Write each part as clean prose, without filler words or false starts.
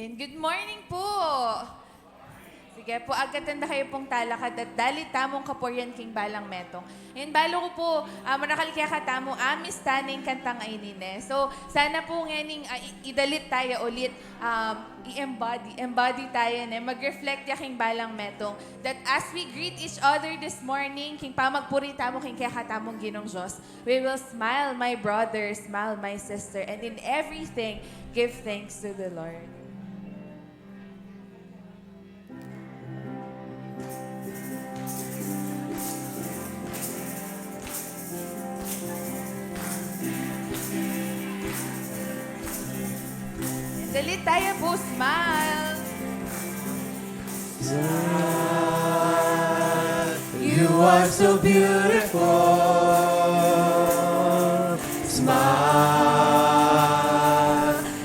And good morning po! Sige po, agatan na kayo pong talakad at dali tamong kapuryan king balang metong. And balo ko po, marakal kaya katamo, amis taning kantang ainine. So, sana po nganing idalit tayo ulit, embody tayo na, mag-reflect ya king balang metong. That as we greet each other this morning, king pamagpuri tamo king kaya katamong ginong Diyos, we will smile, my brother, smile, my sister, and in everything, give thanks to the Lord. Dali tayo po, smile! You are so beautiful. Smile.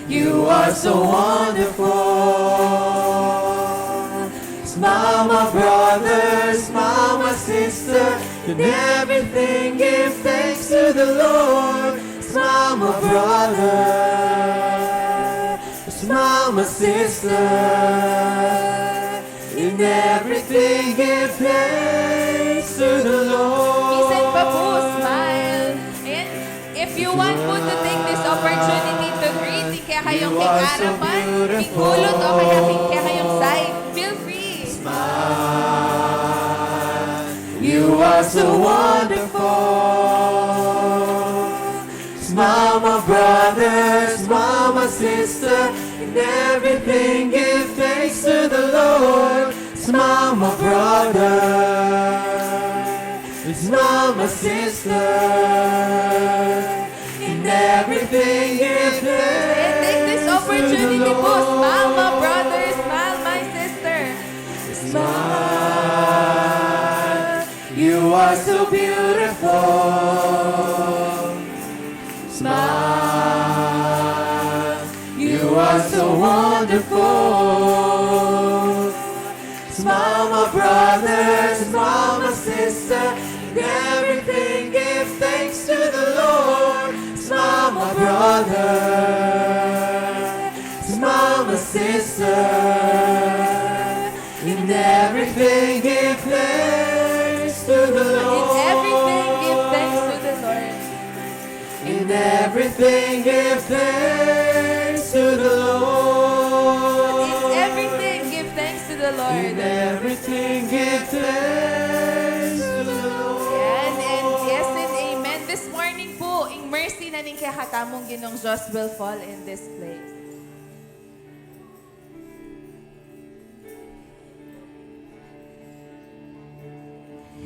You are so wonderful. Smile, my brother. Smile, my sister. In everything, give thanks to the Lord. Smile, my brother. Smile, my sister. In everything, give thanks to the Lord. Minsan pa po, smile. And if you want po to take this opportunity to greet, kaya kayong king-arapan, king-ulot, o kaya kayong side, feel free. Smile. You are so wonderful. Smile, my brother. Smile, my sister. In everything, give thanks to the Lord. Smile, my brother. Smile, my sister. In everything, give And take this thanks to the opportunity po, Lord. smile, my brother, smile, my sister. Smile. You are so beautiful. Smile. You are so wonderful. Smile, my brother. Smile, my sister. In everything, give thanks to the Lord. Smile, my brother. Smile, my sister. In everything, give thanks to the In Lord. everything, give thanks to the Lord. In everything, give thanks to the Lord. In everything, give thanks to the Lord. In everything, give thanks to the Lord. Yan, and yes and amen. This morning po, in mercy na ning kaya katamong ginong Diyos will fall in this place.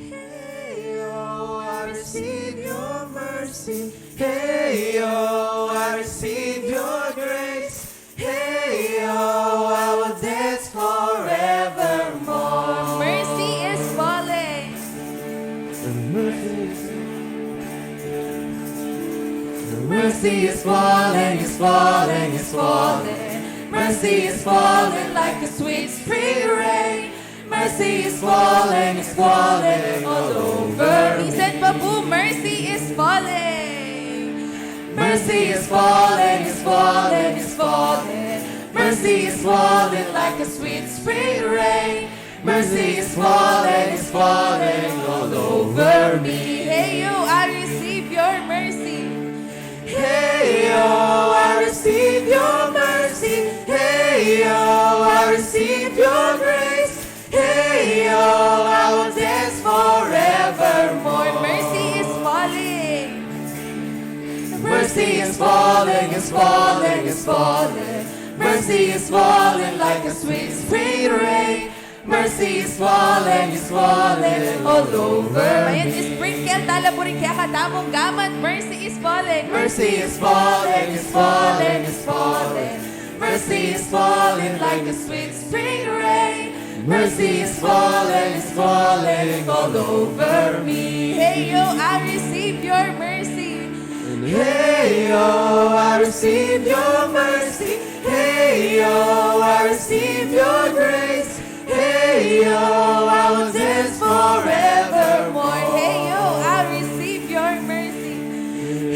Hey, oh, I receive your mercy. Hey, oh, I receive your grace. Hey, oh, I will dance forevermore. Mercy is falling. Mercy is falling, is falling, is falling. Mercy is falling like a sweet spring rain. Mercy is falling all over me. Minsan pa po, mercy is falling. Mercy is falling, is falling, is falling. Mercy is falling like a sweet spring rain. Mercy is falling all over me. Hey you, I receive your mercy. Hey, oh, I receive your mercy. Hey, oh, I receive your grace. Hey, oh, I will dance forevermore. Mercy is falling. Mercy is falling, is falling, is falling. Mercy is falling like a sweet spring rain. Mercy is falling all over Mayan, me. sprinkle, tala po rin kaya katamong gaman. Mercy is falling. Mercy is falling, is falling, is falling. Mercy is falling like a sweet spring rain. Mercy is falling all over me. Hey yo, I receive your mercy. Hey, oh, I receive your mercy. Hey, oh, I receive your grace. Hey, oh, I will dance forevermore. Hey yo, I receive your mercy.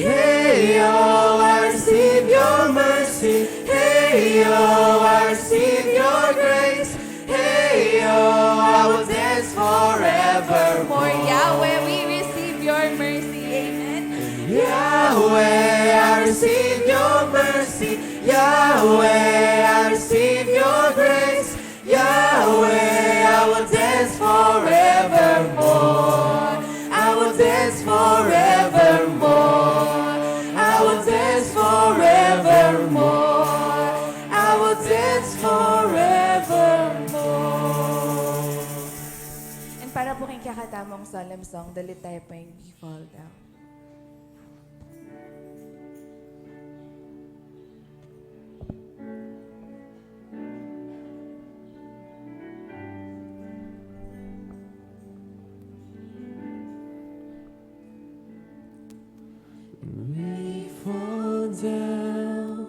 Hey, oh, I receive your mercy. Hey, oh, I receive receive your mercy. Yahweh, I receive your grace. Yahweh, I will dance forevermore. I will dance forevermore. I will dance forevermore. I will dance forevermore. And para po kayong kakatamang solemn song, dalit tayo po yung We Fall Down. We fall down,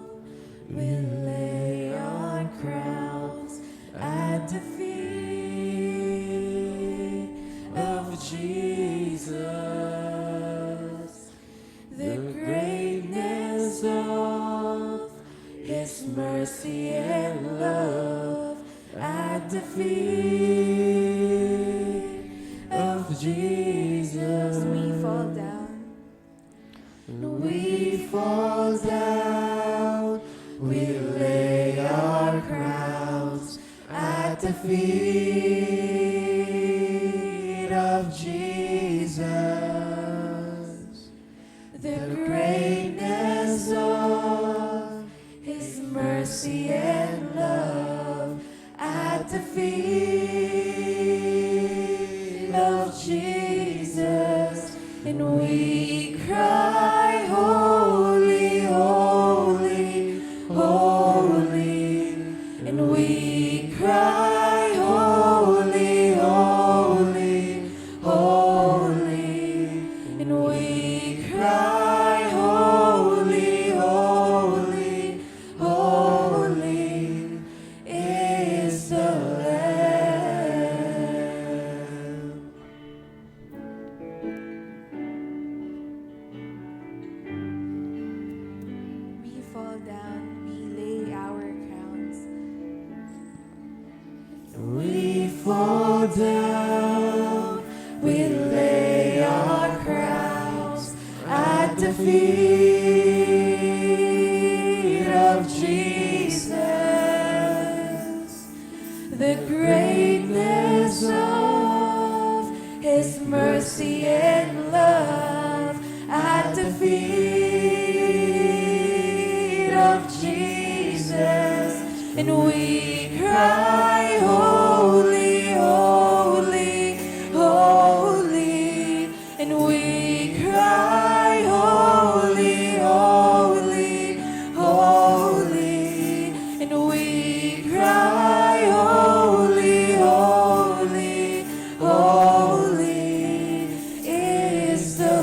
we lay our crowns at the feet of Jesus. The greatness of His mercy and love at the feet of Jesus. We fall down. We fall down, we lay our crowns at the feet of Jesus. The greatness of His mercy and love at the feet of Jesus. And we cry, holy, holy, holy. And we cry, holy, holy, holy. And we cry, holy, holy, holy is the Lamb. We fall down, we lay our crowns. We fall down, we lay our crowns at the feet of Jesus. The greatness of His mercy and love at the feet of Jesus. And we cry, holy, holy, holy. And we cry, holy, holy, holy. And we cry, holy, holy, holy is the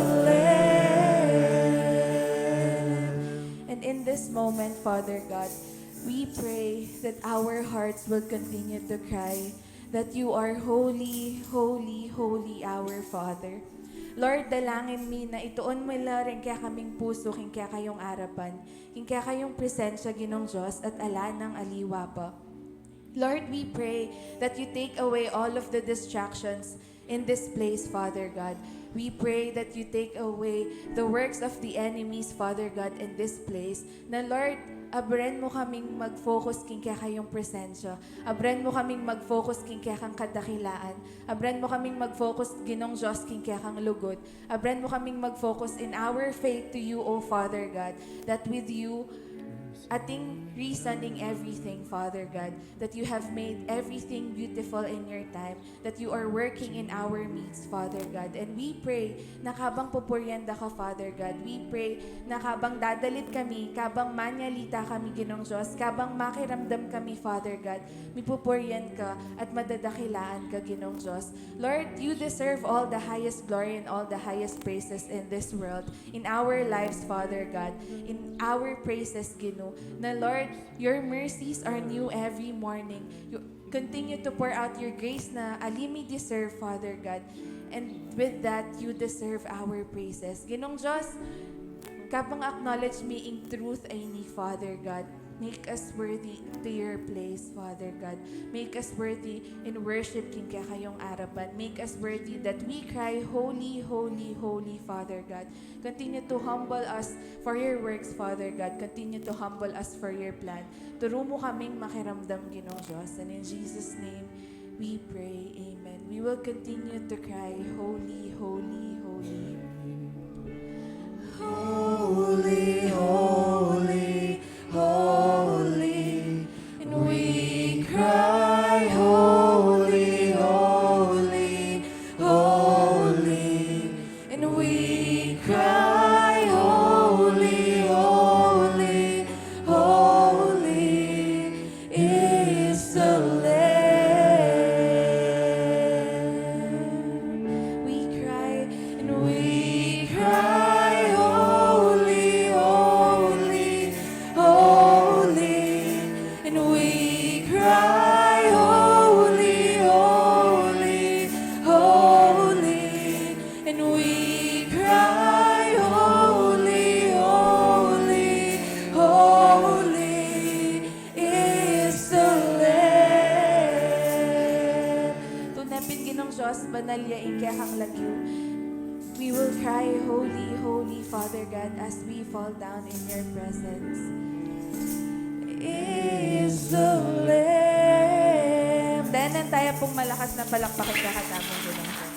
Lamb. And in this moment, Father God, we pray that our hearts will continue to cry that you are holy, holy, holy, our Father. Lord, dalangin mi na ituon mo la rin kaya kaming puso, king kaya kayong arapan, king kaya kayong presensya, Ginong Diyos, at ala ng aliwa pa. Lord, we pray that you take away all of the distractions in this place, Father God. We pray that you take away the works of the enemies, Father God, in this place. Na Lord, abren mo kaming mag-focus king kaya kayong presensya. Abren mo kaming mag-focus king kaya kang kadakilaan. Abren mo kaming mag-focus, Ginong Diyos, king kaya kang lugod. Abren mo kaming mag-focus in our faith to you, O Father God, that with you, ating reasoning everything, Father God, that you have made everything beautiful in your time, that you are working in our midst, Father God. And we pray na kabang pupuryanda ka, Father God. We pray na kabang dadalit kami, kabang manyalita kami, Ginong Diyos, kabang makiramdam kami, Father God, mipupuryan ka at madadakilaan ka, Ginong Diyos. Lord, you deserve all the highest glory and all the highest praises in this world, in our lives, Father God, in our praises, Gino. Na Lord, your mercies are new every morning. You continue to pour out your grace na alimi deserve, Father God. And with that, you deserve our praises. Ginong Diyos, kapang acknowledge me in truth ay ni Father God. Make us worthy to your place, Father God. Make us worthy in worship king kayong araban. Make us worthy that we cry, Holy, Holy, Holy, Father God. Continue to humble us for your works, Father God. Continue to humble us for your plan. Turo mo kaming makiramdam, Ginoong Diyos. And in Jesus' name, we pray. Amen. We will continue to cry, Holy, Holy, Holy. Holy, holy, holy, and we cry, holy, holy, holy, and we cry, holy, holy, holy is the Lamb. We cry, and We cry, holy, holy, holy, and we cry, holy, holy, holy, and we cry, holy, holy, holy is the Lamb. tunapin Ginoong Diyos, banal yaing kayang lagyo. We will cry, Holy, Holy, Father God, as we fall down in your presence. Is the Lamb. Danan tayo pong malakas na palakpakin kakatamong Ginoong Diyos.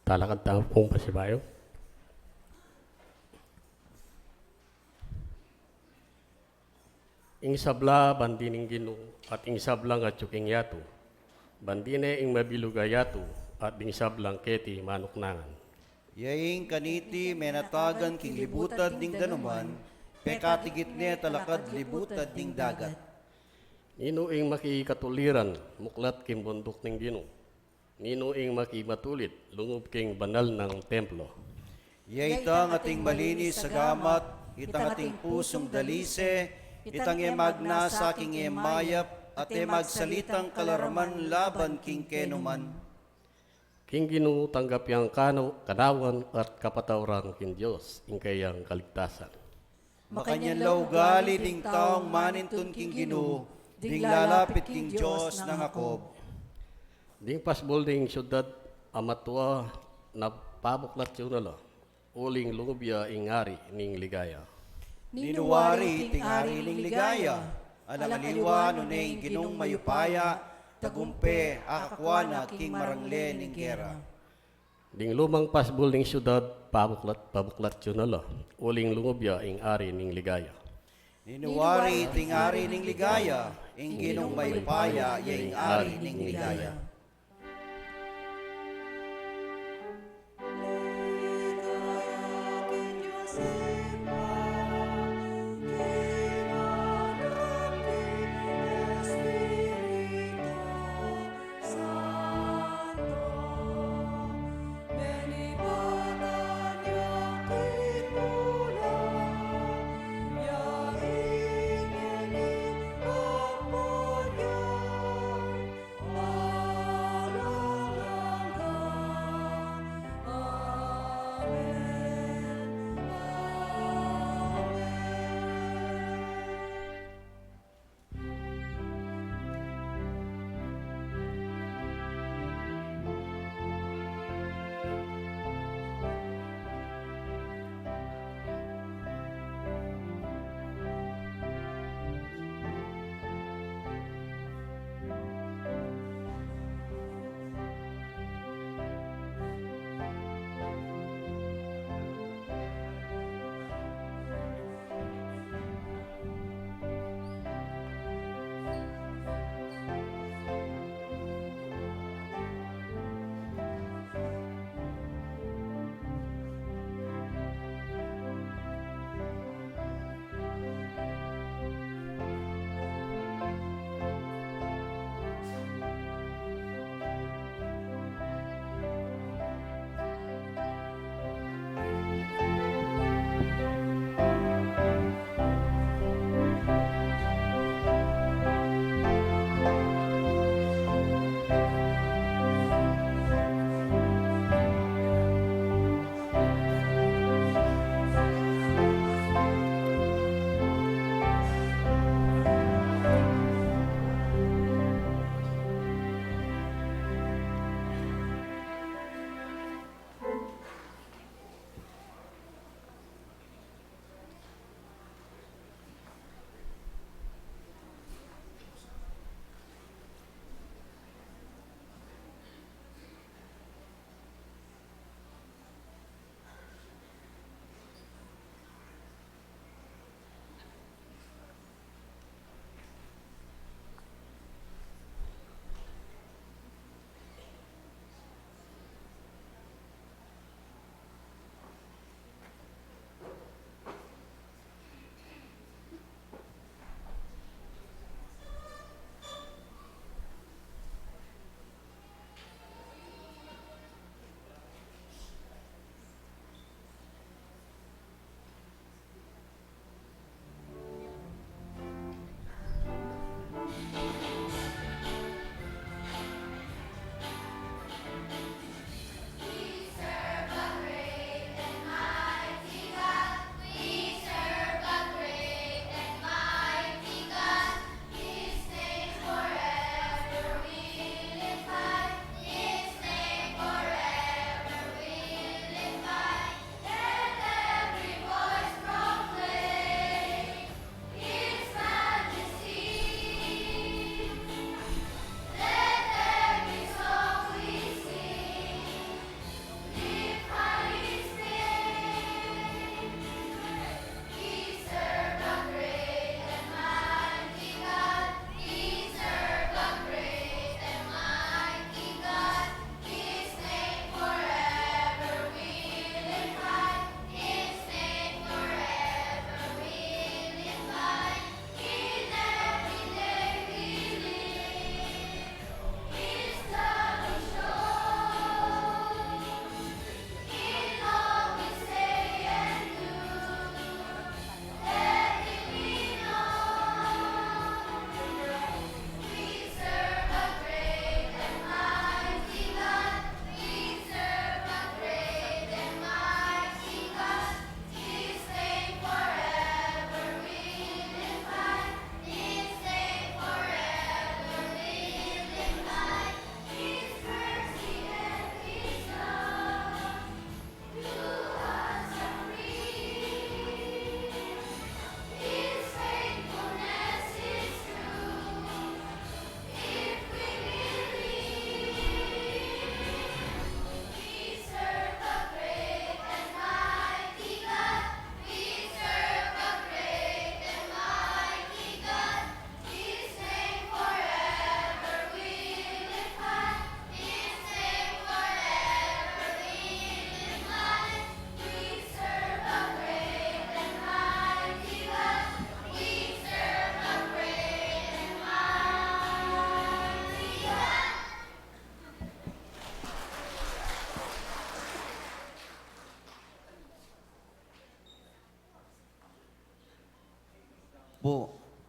Talakad tayo pong pasibayo. Ing sabla bandining Ginoo at ing sablang at yuking yato. Bandine ing mabiluga yato at ing sablang keti manuknangan. Yaing kaniti menatagan king libutad ding danuman, pekatigit niya talakad libutad ding dagat. Nino ing makikatuliran muklat king bundok ning Ginoo. Nino ing makimatulit lungub king banal ng templo. Yaitang ating malinis sa gamat, itang ating pusong dalise, itang emagna sa king emayap, at magsalitang kalaraman laban king kenuman. King Ginoo tanggap yang kanawan at kapatawaran king Dios ing kayang kaligtasan. Makanyan laugali ding taong manintun king Ginoo, ding lalapit king Diyos ng Jacob. Ding pasbol ding syudad amatua na pabuklat yun nala, uling lungubya ingari ning ligaya. Ninuwari tingari ning ligaya, alang aliwa nunay ginong mayupaya, tagumpe akakwana king marangle ning gera. Ding lumang pasbol ding syudad pabuklat yun nala, uling lungubya ingari ning ligaya. Ninuwari tingari ning ligaya, ing ginong mayupaya, yaing ari ning ligaya.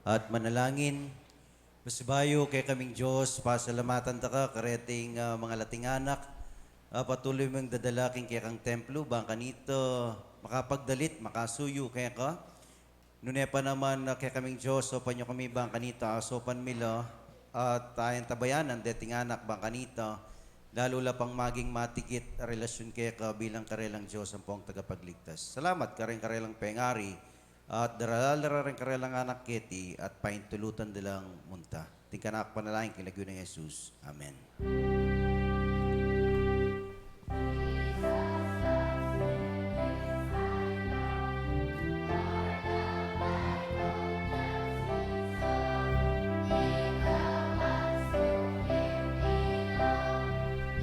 at manalangin. Masibayo kay kaming Diyos, pasalamatan ta ka, kareting mga lating anak, patuloy mong dadalaking kay kang templo, bang kanito, makapagdalit, makasuyo kay ka. Nune pa naman kay kaming Diyos, so panyo kami bang kanita, sopan mila, at tayong tabayanan, dating anak bang kanita, lalo la pang maging matikit relasyon kay ka bilang karelang Diyos ang pong tagapagligtas. Salamat karelang pengari, at daralara rin karelang anak kiti, at paintulutan dilang munta. Tingkanak panalangin kilagyo ng Jesus. Amen.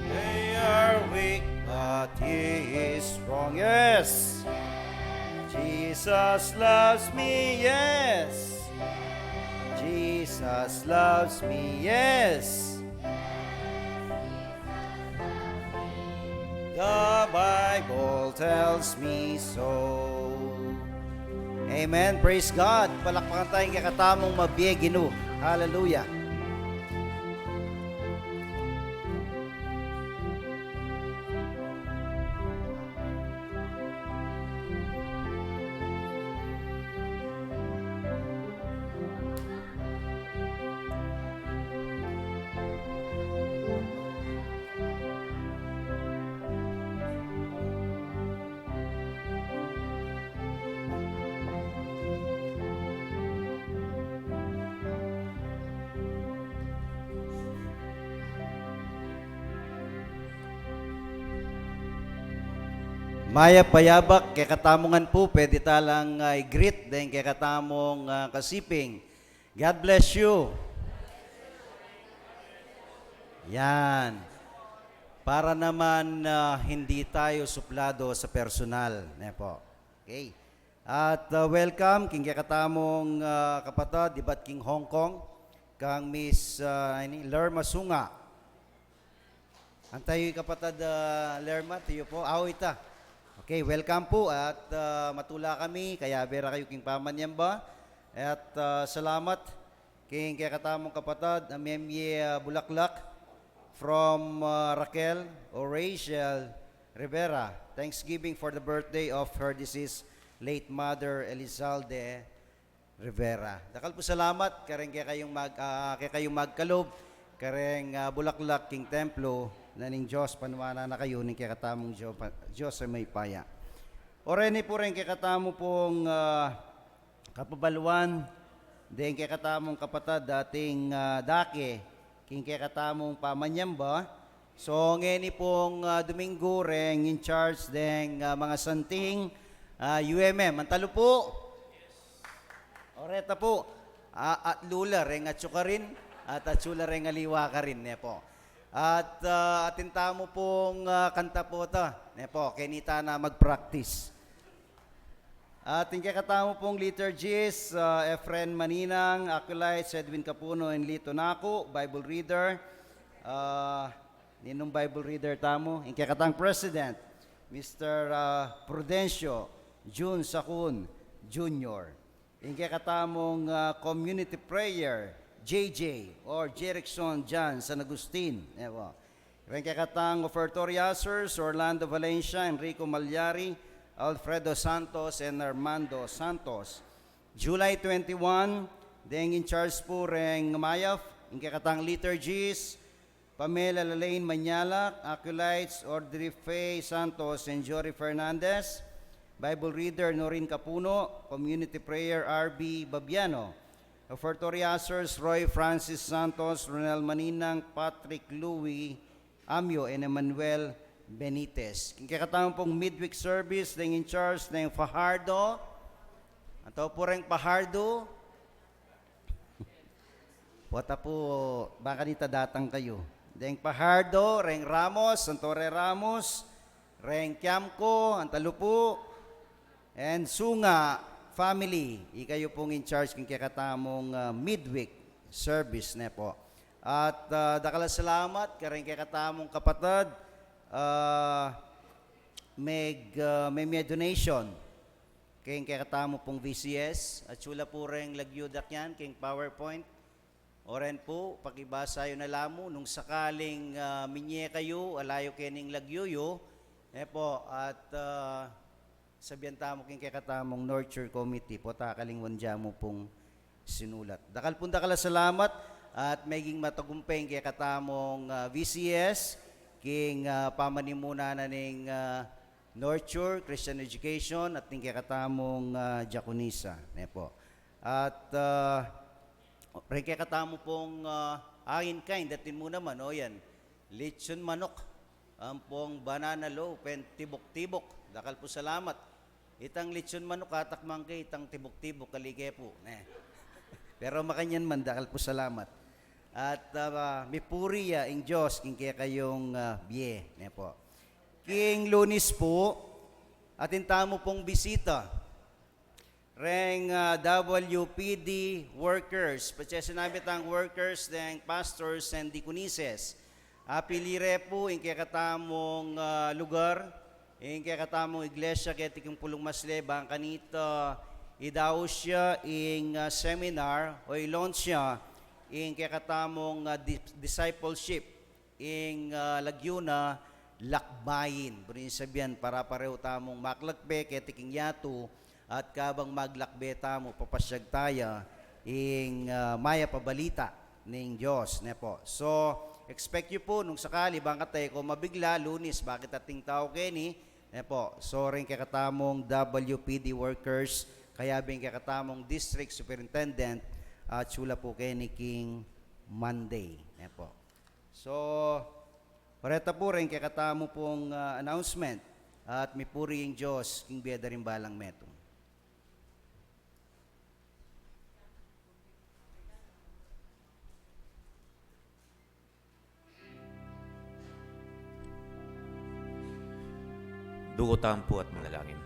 They are weak, but He is strong. Yes. Jesus loves me, yes. Jesus loves me, yes. The Bible tells me so. Amen. Praise God. Palakpakan tayong kakatamong mabiyegino. Hallelujah. Maya payabak, kay katamongan po, pwede talang i-greet, then kay katamong kasiping. God bless you. Yan. Para naman hindi tayo suplado sa personal. Po. Okay. At welcome, king kay katamong kapatid, dibat king Hong Kong, kang Miss Lerma Sunga. Antayo kapatid Lerma, tiyo po, awita. Okay, welcome po at matula kami, kaya vera kayo king pamanyan ba? At salamat king kay katamong kapatid, Memye Bulaklak from Raquel or Rachel Rivera. Thanksgiving for the birthday of her deceased late mother Elizalde Rivera. Dakal po salamat kareng kay kayong magkalob, kareng Bulaklak king templo naning Diyos panuana na kayo ning kakatamong Diyos sa may paya. Oreni po rin kakatamo pong kapabaluan, din kakatamong kapatid dating dake, king kakatamong pamanyamba. So ngeni pong Domingo ring in charge deng mga santing UMM. Antalo po. Oreta po. At lula ring at rin at atsula ring aliwa ka rin po. At atinta mo pong kanta po ito. Po, kenita na mag-practice. At tingkakatamo pong liturgies, Efren Maninang, Acolytes, Edwin Capuno, and Lito Naku, Bible reader. Ninong Bible reader tamo. Tingkakatang President, Mr. Prudencio Jun Sakun Jr. Tingkakatamong community prayer, JJ or Jerickson John San Agustin. Tingkakatang offertoriasers, Orlando Valencia, Enrico Malyari, Alfredo Santos, and Armando Santos. July 21, deng in charge po ring Mayaf, tingkakatang liturgies, Pamela Lalaine Manyala, Acolytes, Audrey Faye Santos, and Jory Fernandez. Bible reader Norin Capuno, community prayer RB Babiano. Offertoriasers Roy Francis Santos, Ronel Maninang, Patrick Louie Amyo, and Emmanuel Benitez. Kikatama pong midweek service, deng in charge ng Fajardo. Ato po rin Fajardo. Wata po, baka nita datang kayo. Deng Fajardo, Reng Ramos, Santore Ramos, Reng Kiamco, Antalo po, and Sunga family. Ikayo pong in charge kung kakatamong midweek service na po. At dakala salamat karing kakatamong kapatid, may donation King kakatamo pong VCS, at sula po rin lagyudak yan, king PowerPoint. Oren po, pakibasa yun na lamo, nung sakaling minye kayo, alayo kening lagyuyo, po, at sabihan tamo king kakatamong Nurture Committee, po takalingwan dyan mo pong sinulat. Dakal punta kala salamat, at maging matagumpeng kay katamong VCS, king pamanimuna na ning Nurture, Christian Education, at ning kay katamong Diakonisa. Po. At rin kay katamo pong akin kind, datin mo naman, yan, lechon manok, ang pong banana loaf, pen tibok-tibok, dakal po salamat. Itang lechon manok, katakmang kay, itang tibok-tibok, kaligay po. Pero makanyan man, dakal po salamat. At may puriya ing Diyos, king kaya kayong biye. Po. King Lunis po, atin tamo pong bisita. Reng WPD workers, pati sinabi tang workers, deng pastors and deaconesses. Apilire po, ing kaya katamong lugar, ing kaya katamong iglesia, kaya tikong pulong masleba, ang kanita, idaw siya ing seminar, o i-launch siya, ing kaya katamong discipleship, ing Laguna, lakbayin. Burin sabihan, para pareho tamong maklakbe, kaya tiking yato, at kabang maglakbe tamo, papasyag taya, ing maya pabalita ning Diyos. Po. So, expect you po, nung sakali, bang katay ko mabigla, Lunis, bakit ating tao keni? Po. So, rin kaya katamong WPD workers, kaya bing kaya katamong district superintendent, at sula po keni king Monday. Po. So, pareta po rin kaya katamo pong announcement, at may puri yung Diyos, king biyada rin balang metong. Dugutan po at manalangin.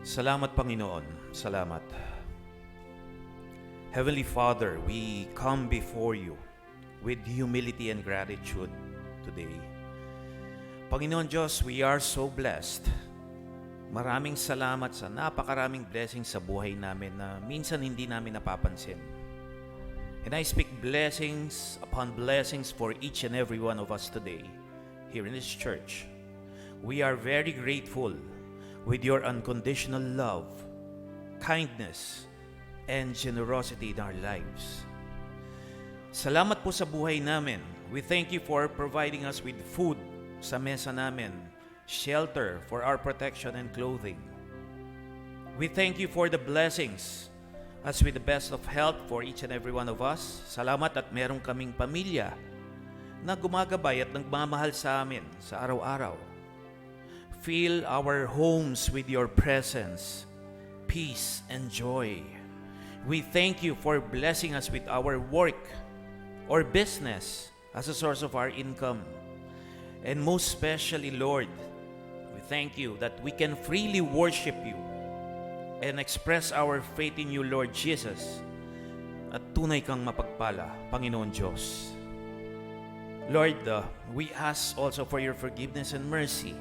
Salamat, Panginoon. Salamat. Heavenly Father, we come before you with humility and gratitude today. Panginoon Diyos, we are so blessed. Maraming salamat sa napakaraming blessings sa buhay namin na minsan hindi namin napapansin. And I speak blessings upon blessings for each and every one of us today here in this church. We are very grateful with your unconditional love, kindness, and generosity in our lives. Salamat po sa buhay namin. We thank you for providing us with food sa mesa namin, shelter for our protection and clothing. We thank you for the blessings as with the best of health for each and every one of us. Salamat at meron kaming pamilya na gumagabay at nagmamahal sa amin sa araw-araw. Fill our homes with your presence, peace, and joy. We thank you for blessing us with our work or business as a source of our income. And most especially, Lord, we thank you that we can freely worship you and express our faith in you, Lord Jesus. At tunay kang mapagpala, Panginoon Diyos. Lord, we ask also for your forgiveness and mercy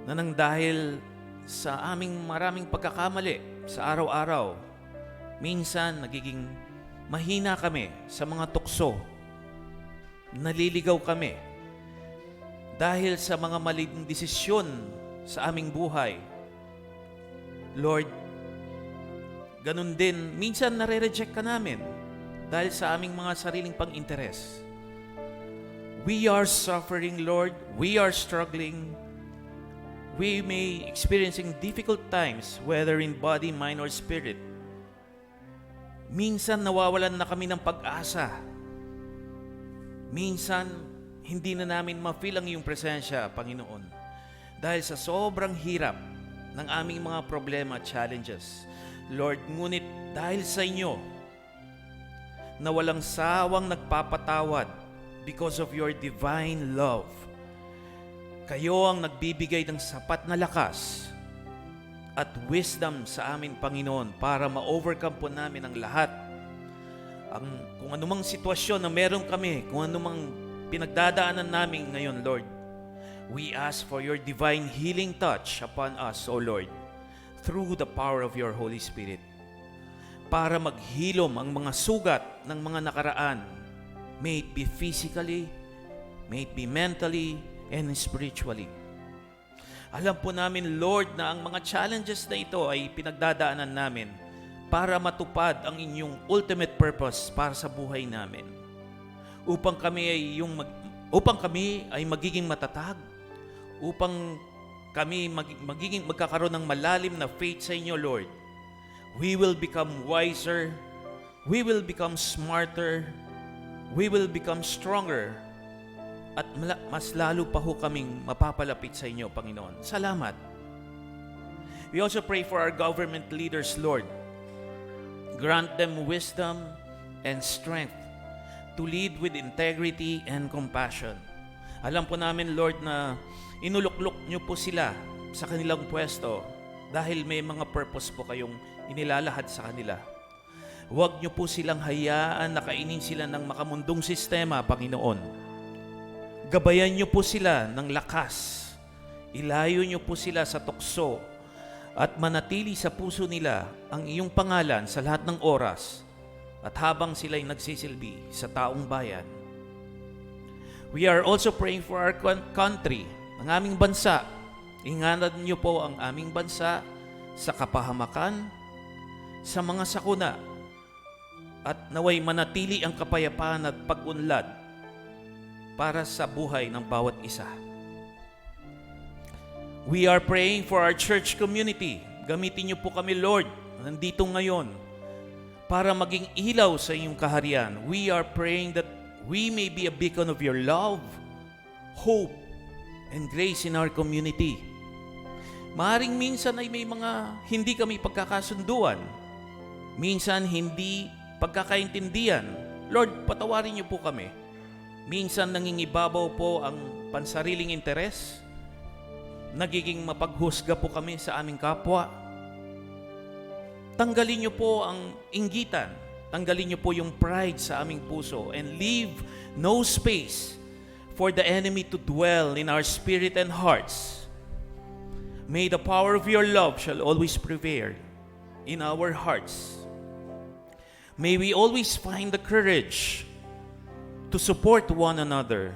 na nang dahil sa aming maraming pagkakamali sa araw-araw, minsan nagiging mahina kami sa mga tukso, naliligaw kami dahil sa mga maling desisyon sa aming buhay. Lord, ganun din, minsan nare-reject ka namin dahil sa aming mga sariling pang-interes. We are suffering, Lord. We are struggling. We may experiencing difficult times, whether in body, mind, or spirit. Minsan nawawalan na kami ng pag-asa. Minsan, hindi na namin ma-feel ang iyong presensya, Panginoon. Dahil sa sobrang hirap ng aming mga problema, challenges. Lord, ngunit dahil sa inyo, na walang sawang nagpapatawad, because of your divine love. Kayo ang nagbibigay ng sapat na lakas at wisdom sa amin, Panginoon, para ma-overcome po namin ang lahat. Kung anumang sitwasyon na meron kami, kung anumang pinagdadaanan namin ngayon, Lord, We ask for your divine healing touch upon us, O Lord, through the power of your Holy Spirit, para maghilom ang mga sugat ng mga nakaraan, may it be physically, may it be mentally, and spiritually. Alam po namin, Lord, na ang mga challenges na ito ay pinagdadaanan namin para matupad ang inyong ultimate purpose para sa buhay namin. Upang kami ay magiging matatag, upang kami magkakaroon ng malalim na faith sa inyo, Lord. We will become wiser, we will become smarter, we will become stronger, at mas lalo pa ho kaming mapapalapit sa inyo, Panginoon. Salamat. We also pray for our government leaders, Lord. Grant them wisdom and strength to lead with integrity and compassion. Alam po namin, Lord, na inuluklok nyo po sila sa kanilang pwesto dahil may mga purpose po kayong inilalahad sa kanila. Huwag nyo po silang hayaan na kainin sila ng makamundong sistema, Panginoon. Gabayan nyo po sila ng lakas. Ilayo nyo po sila sa tukso at manatili sa puso nila ang iyong pangalan sa lahat ng oras at habang sila'y nagsisilbi sa taong bayan. We are also praying for our country, ang aming bansa. Ingatan nyo po ang aming bansa sa kapahamakan, sa mga sakuna, at naway manatili ang kapayapaan at pag-unlad para sa buhay ng bawat isa. We are praying for our church community. Gamitin niyo po kami, Lord, nandito ngayon para maging ilaw sa inyong kaharian. We are praying that we may be a beacon of your love, hope, and grace in our community. Maaring minsan ay may mga hindi kami pagkakasunduan. Minsan hindi pagkakaintindihan. Lord, patawarin niyo po kami. Minsan nangingibabaw po ang pansariling interes. Nagiging mapaghusga po kami sa aming kapwa. Tanggalin niyo po ang inggitan. Tanggalin niyo po yung pride sa aming puso and leave no space for the enemy to dwell in our spirit and hearts. May the power of your love shall always prevail in our hearts. May we always find the courage to support one another,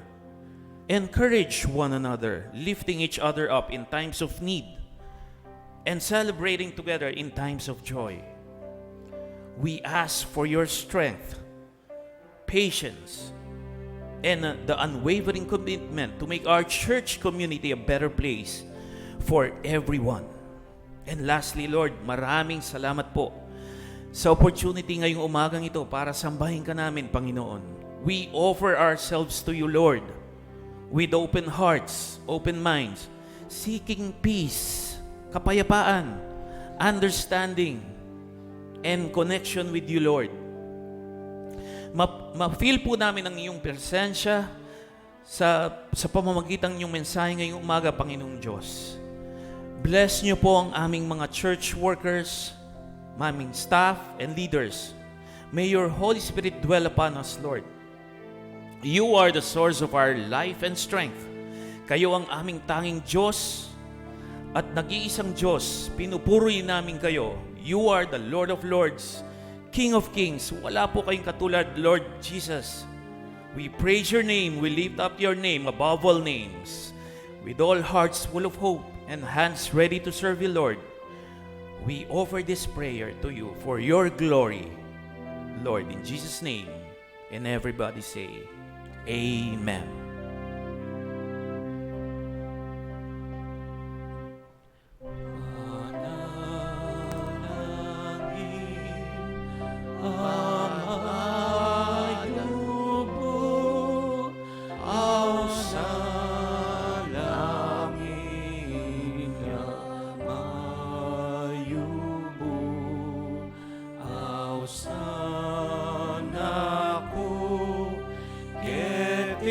encourage one another, lifting each other up in times of need, and celebrating together in times of joy. We ask for your strength, patience, and the unwavering commitment to make our church community a better place for everyone. And lastly, Lord, maraming salamat po sa opportunity ngayong umagang ito para sambahin ka namin, Panginoon. We offer ourselves to you, Lord, with open hearts, open minds, seeking peace, kapayapaan, understanding, and connection with you, Lord. Ma-feel po namin ang iyong presensya sa pamamagitan ng iyong mensahe ngayong umaga, Panginoong Diyos. Bless niyo po ang aming mga church workers, aming staff and leaders. May your Holy Spirit dwell upon us, Lord. You are the source of our life and strength. Kayo ang aming tanging Diyos at nag-iisang Diyos. Pinupuri namin kayo. You are the Lord of Lords, King of Kings. Wala po kayong katulad, Lord Jesus. We praise your name. We lift up your name above all names. With all hearts full of hope and hands ready to serve you, Lord, we offer this prayer to you for your glory, Lord, in Jesus' name. And everybody say, Amen. Sana ko, get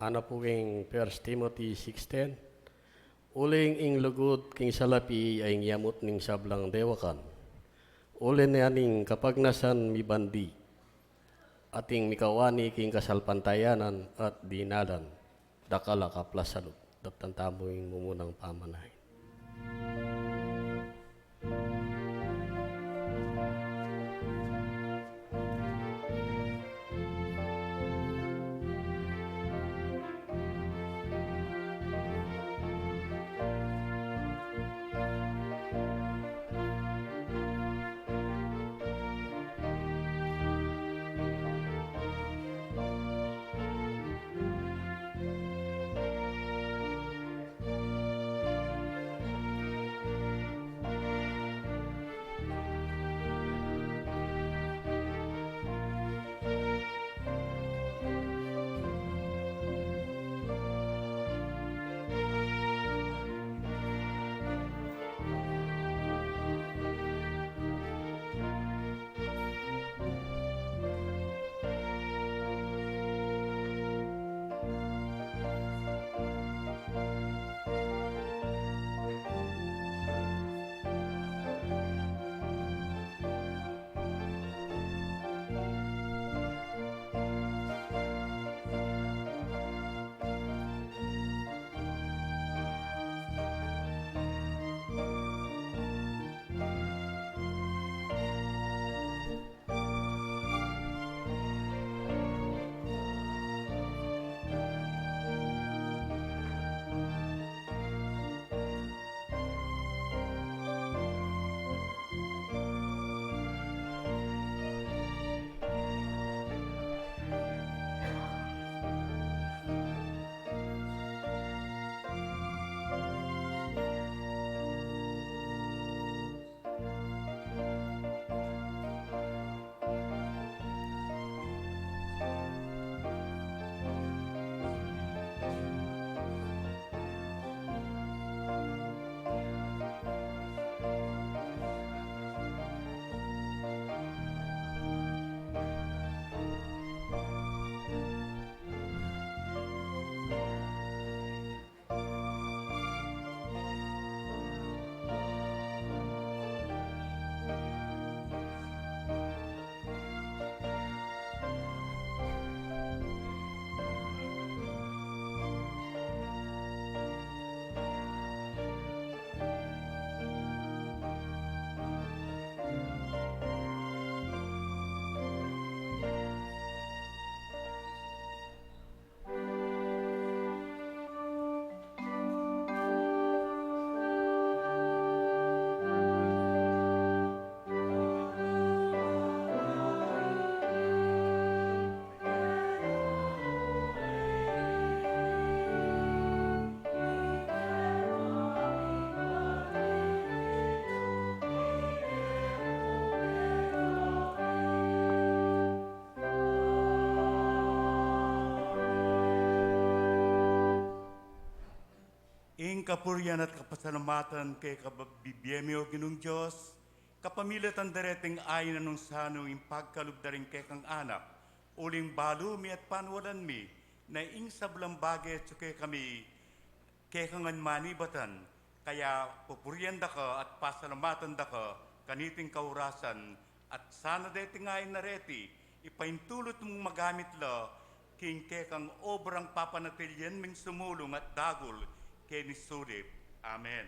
Ana po king 1 Timothy 6:10. Uling ing lugod king salapi ay yamot ning sablang dewakan. Ulin niyaning kapagnasan mi bandi. Ating mikawani king kasalpantayanan at dinalan. Dakala kaplasalot. Daptan tamo ing mumunang pamanahin. Ing kapuryan at kapasalamatan kay kababibiyemi o ginong Diyos, kapamilatan dareting ayon anong sano ing pagkalugdaring kay kang anak, uling balumi at panwalan mi, na ing sablang bagay at kay kami, kay kangan manibatan, kaya pupuryan da ka at pasalamatan da ka, kaniting kaurasan, at sana dating ayon na reti, ipaintulot mong magamit la, king kay kang obrang papanatilyan ming sumulong at dagol, kay ni Sulip. Amen.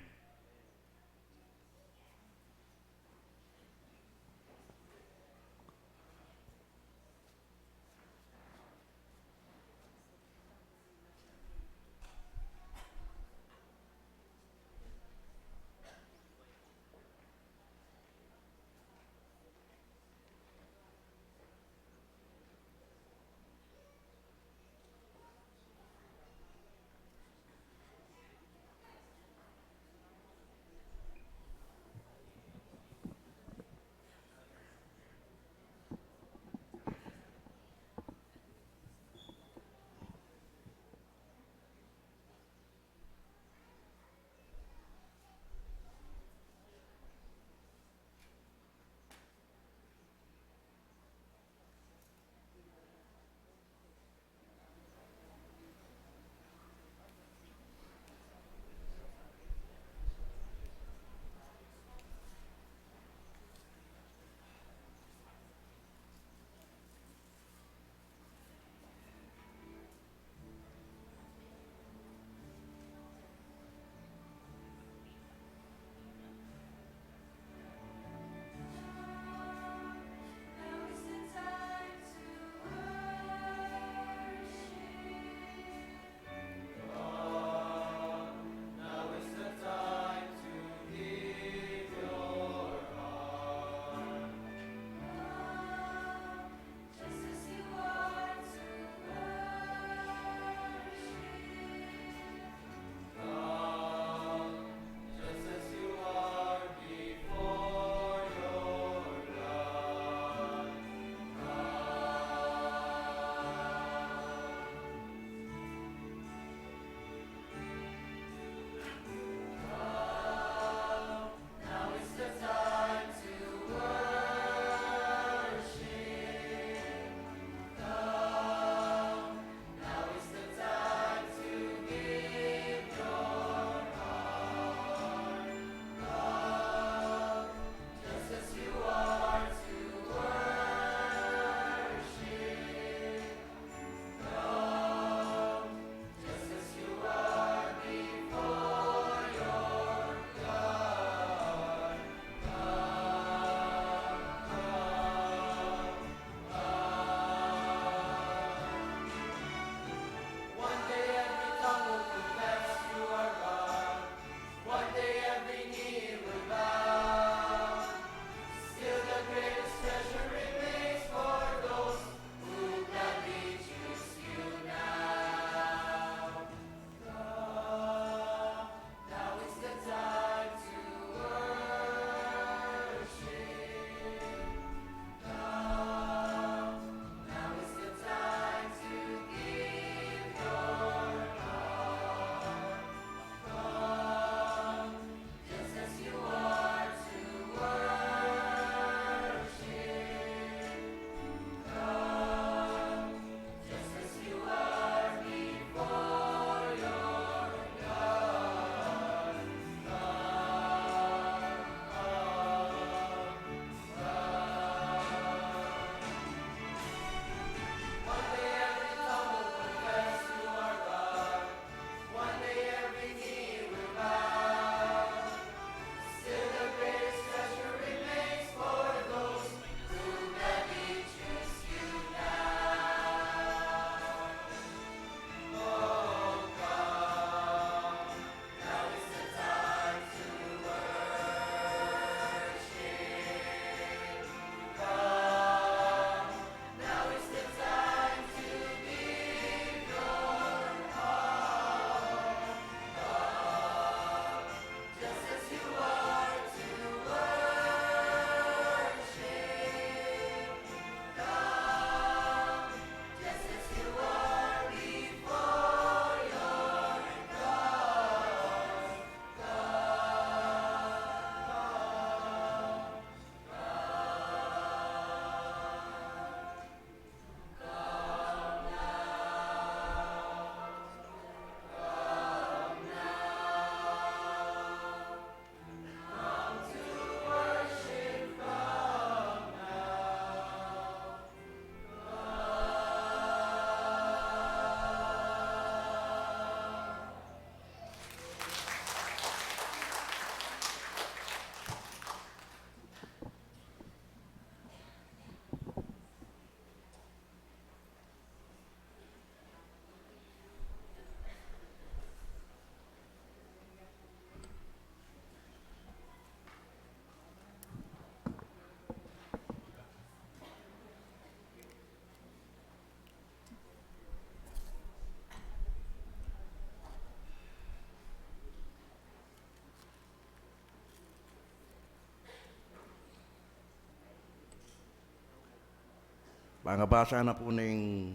Pangabasa na po ng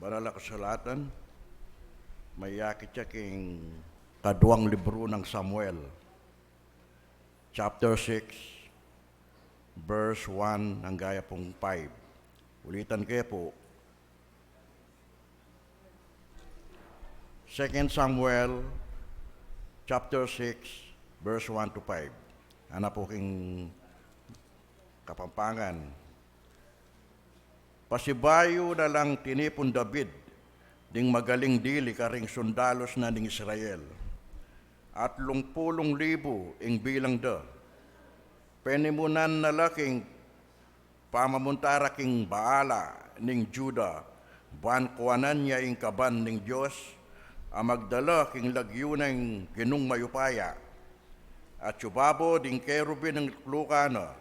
banal na kasulatan, may yakit siya king kaduang libro ng Samuel, chapter 6, verse 1 hanggang pong 5. Ulitan kayo po. 2 Samuel, chapter 6, verse 1 to 5. Ano po king Kapampangan. Pasibayo na lang tinipon David, ding magaling dili karing sundalos na ning Israel. At 10,000 ing bilang da. Penimunan na laking pamamuntara king Baala ning Juda, buwan kuanan niya ing kaban ning Diyos, magdala king lagyo ng ginung mayupaya. At subabo ding kerubin ng lukana,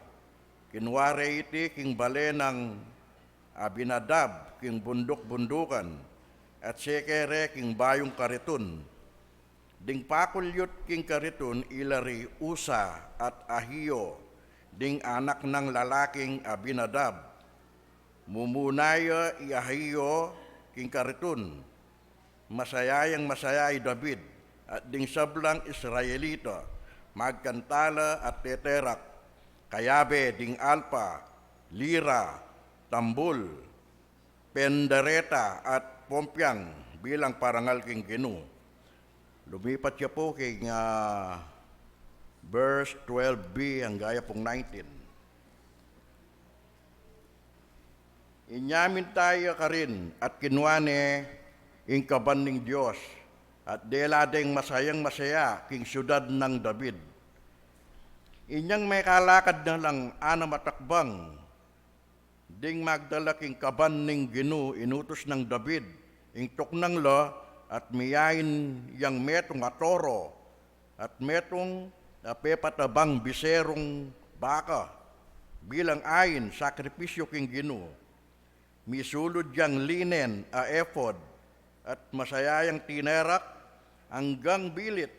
kinware iti king bale ng Abinadab king bundok-bundukan, at sekere king bayong kariton. Ding pakulyot king kariton ilari Usa at Ahio, ding anak ng lalaking Abinadab. Mumunaya i Ahio king kariton, masayayang masayay David, at ding sablang Israelita, magkantala at teterak, kayabe ding alpa, lira, tambul, pendereta at pompyang bilang parangal king Ginu. Lumipat siya po kay verse 12b hanggang pong 19. Inyamin tayo ka rin at kinuane ing kaban ng Diyos, at deladeng masayang masaya king syudad ng David. Inyang may kalakad na lang ana matakbang, ding magdala king kaban ning Ginu inutos ng David, ing tuknang la at miyain yang metong atoro, at metong pepatabang biserong baka, bilang ayin sakripisyo king Ginu. Misulod yang linen a ephod, at masayayang tinerak hanggang bilit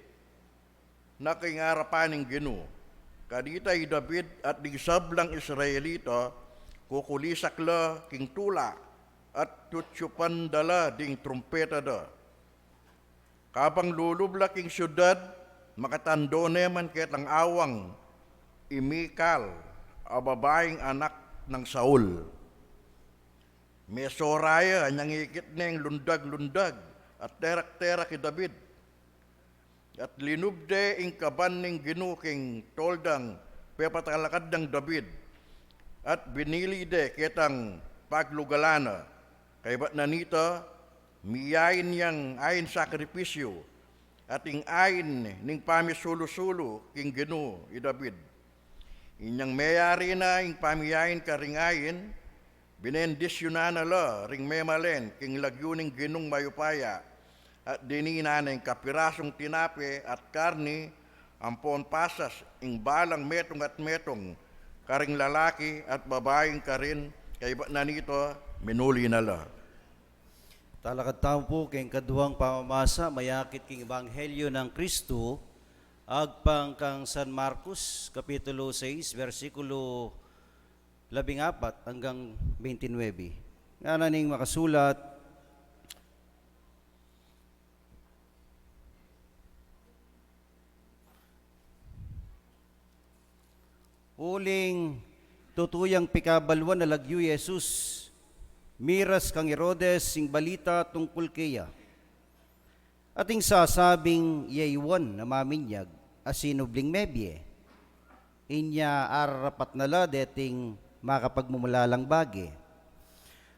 na kingarapan ng Ginu. Kaditay David at di sablang Israelita, kukulisak la king tula at tutsupan dala ding trumpeta da. Kabang lulubla king syudad, makatando neman ketang awang Imikal, a babaeng anak ng Saul. May Soraya, anyang ikit neng lundag-lundag at terak-terak ki David. At linubde ing kaban ning Ginu king toldang pepatalakad ng David, at binili de ketang paglugalana, kay ba't nanita, miyain yang ayin sakripisyo, at ing ayin ning pamisulu-sulu king Ginu i David. Inyang mayari na ing pamiyain karing ayin, binendisyonan na la ring memalen king lagyo ning Ginung mayupaya, at dinina ng kapirasong tinape at karni, ampon pasas ing balang metong at metong, karing lalaki at babaeng karin, kay ba nanito, minuli na la. Talakad tao po kayong kaduhang pamamasa, mayakit king Ebanghelyo ng Kristo, agpang kang San Marcos, Kapitulo 6, versikulo 14 hanggang 29. Nga na ning makasulat, uling tutuyang pikabalwan na lagyo Jesus, miras kang Herodes sing balita tungkol kaya. Ating sasabing yaywan na maminyag asinubling mebye. Inya arapat na la deting makapagmumulalang bagi.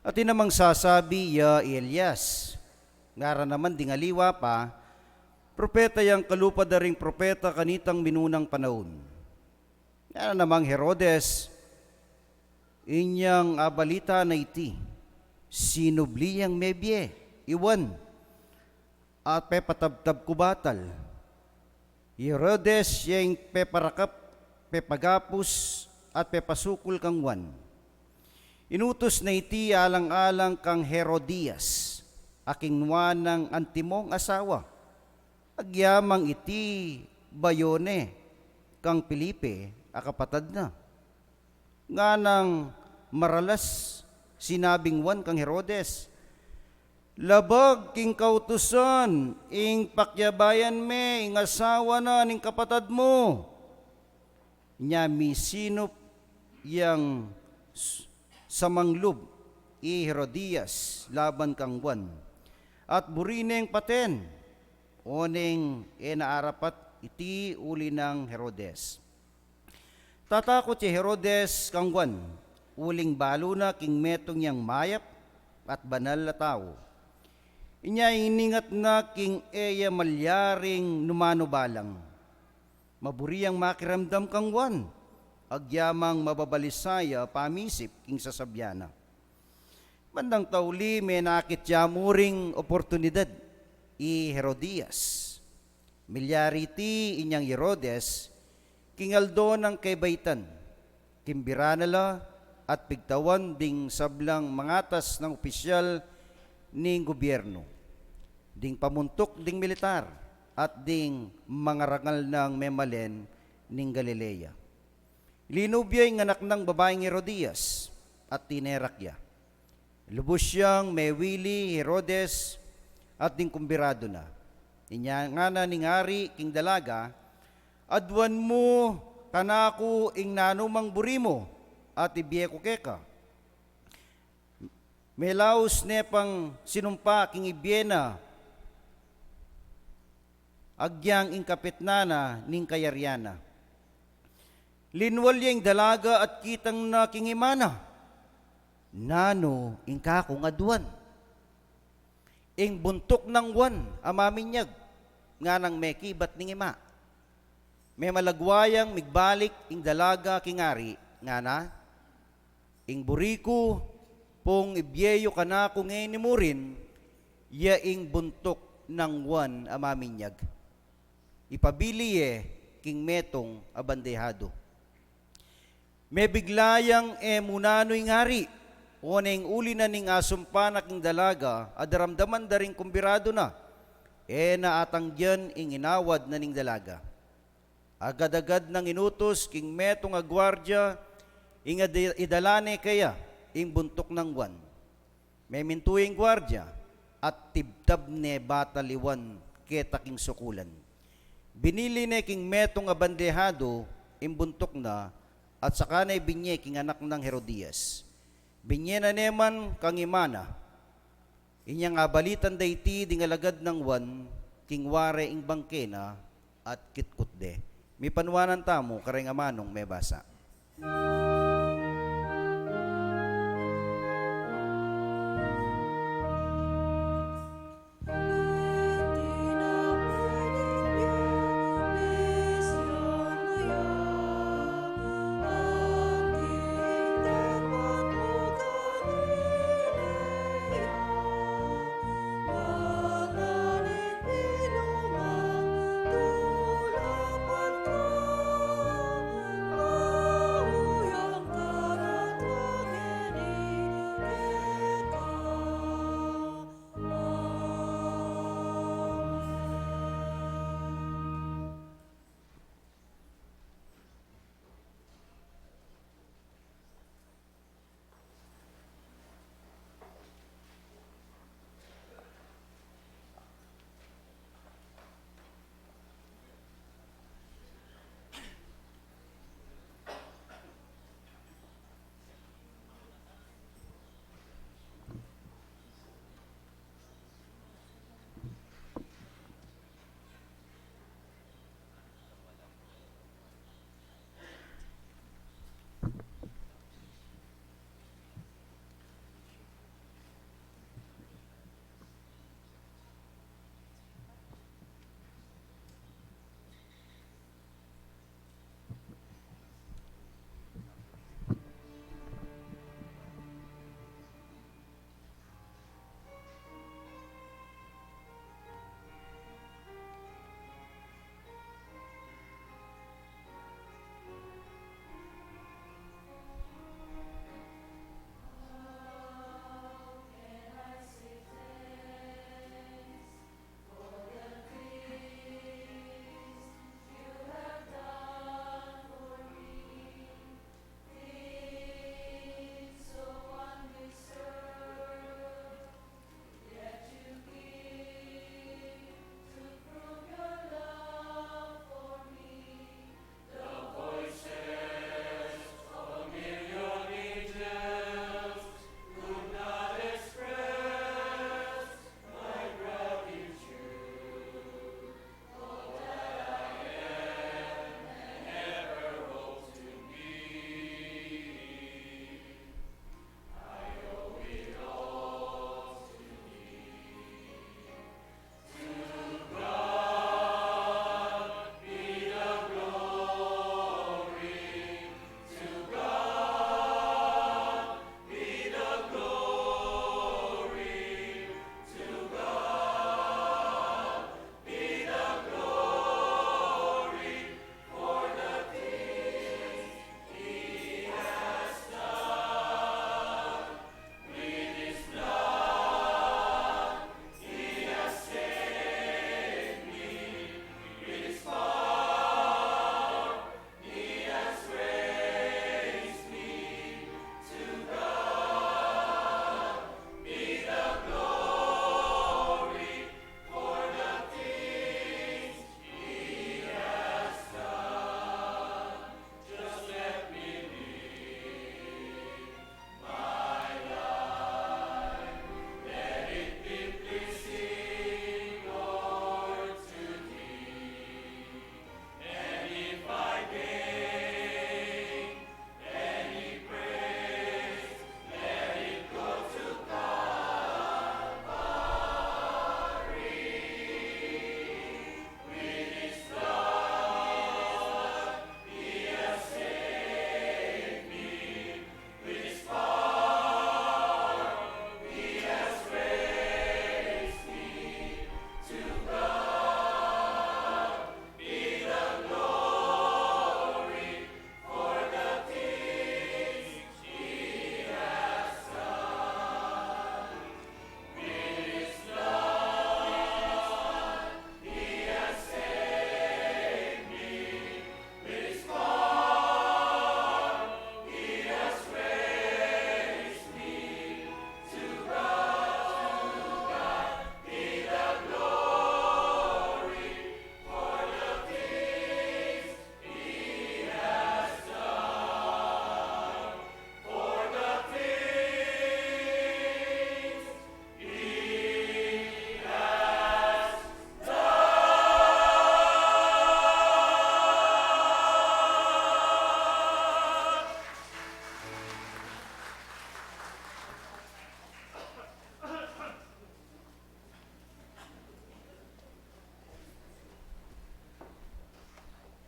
At namang sasabi ya Elias, ngara naman dingaliwa pa, propeta yang kalupad na ring propeta kanitang minunang panahon. Yan namang Herodes, inyang abalita na iti, sinubli yang mebye, iwan, at pepatabtab kubatal. Herodes yang peparakap, pepagapus, at pepasukul kang wan. Inutos na iti alang-alang kang Herodias, aking nuanang antimong asawa. Agyamang iti Bayone, kang Felipe, akapatad na. Nga nang maralas sinabing wan kang Herodes, labag king kautusan, ing pakyabayan me, ing asawa na ning kapatad mo. Nya misinop yang samanglob i Herodias laban kang wan. At burineng paten, oneng naarapat iti uli ng Herodes. Tatakot si Herodes kang wan, uling balo na king metong yang mayap at banal na tao. Inya iningat na king eya malyaring numano balang. Maburiyang makiramdam kang wan, agyamang mababalisaya pamisip king sasabyana. Bandang tauli may nakityamuring oportunidad i Herodias. Milyariti inyang Herodes, kingaldo ng kaybaitan, kimbiranala at pigtawan ding sablang mangatas ng opisyal ning gobyerno, ding pamuntok ding militar, at ding mga rangal ng memalen ning Galilea. Linubya ang anak ng babaeng Herodias at tinerakya. Lubos siyang may wili Herodes at ding kumbirado na. Inya nga na ning hari king dalaga, adwan mo kanako ing nanumang burimo at ibiyeko keka. Melaos ne pang sinumpa king ibyena, agyang ing kapitnana ning kayaryana. Linwal yung dalaga at kitang na king imana, nano ing kakong adwan. Ing buntok ng wan amaminyag, nga nang mekibat ning ima. May malagwayang migbalik ing dalaga kingari, nga na, ing buriko, pong ibyeyo kanako ngayon ni Murin, ya ing buntok ng wan amaminyag. Ipabiliye king metong abandehado. May biglayang munano ing hari, o ning uli na ning asumpa na king dalaga, adaramdaman da ring kumbirado na, naatangyan ing inawad na ning dalaga. Agad-agad nang inutos king metong agwardya, ing idalane kaya, ing buntok ng wan. May mintuing gwardya, at tibtab ne bataliwan keta king sukulan. Binili ne king metong abandehado, ing buntok na, at saka na ibinye king anak ng Herodias. Binye na neman kang imana, inyang abalitan dayti dingalagad ng wan, king ware ing bangkena, at kitkutde. Mi panwanan tamo, kareng amanong may basa.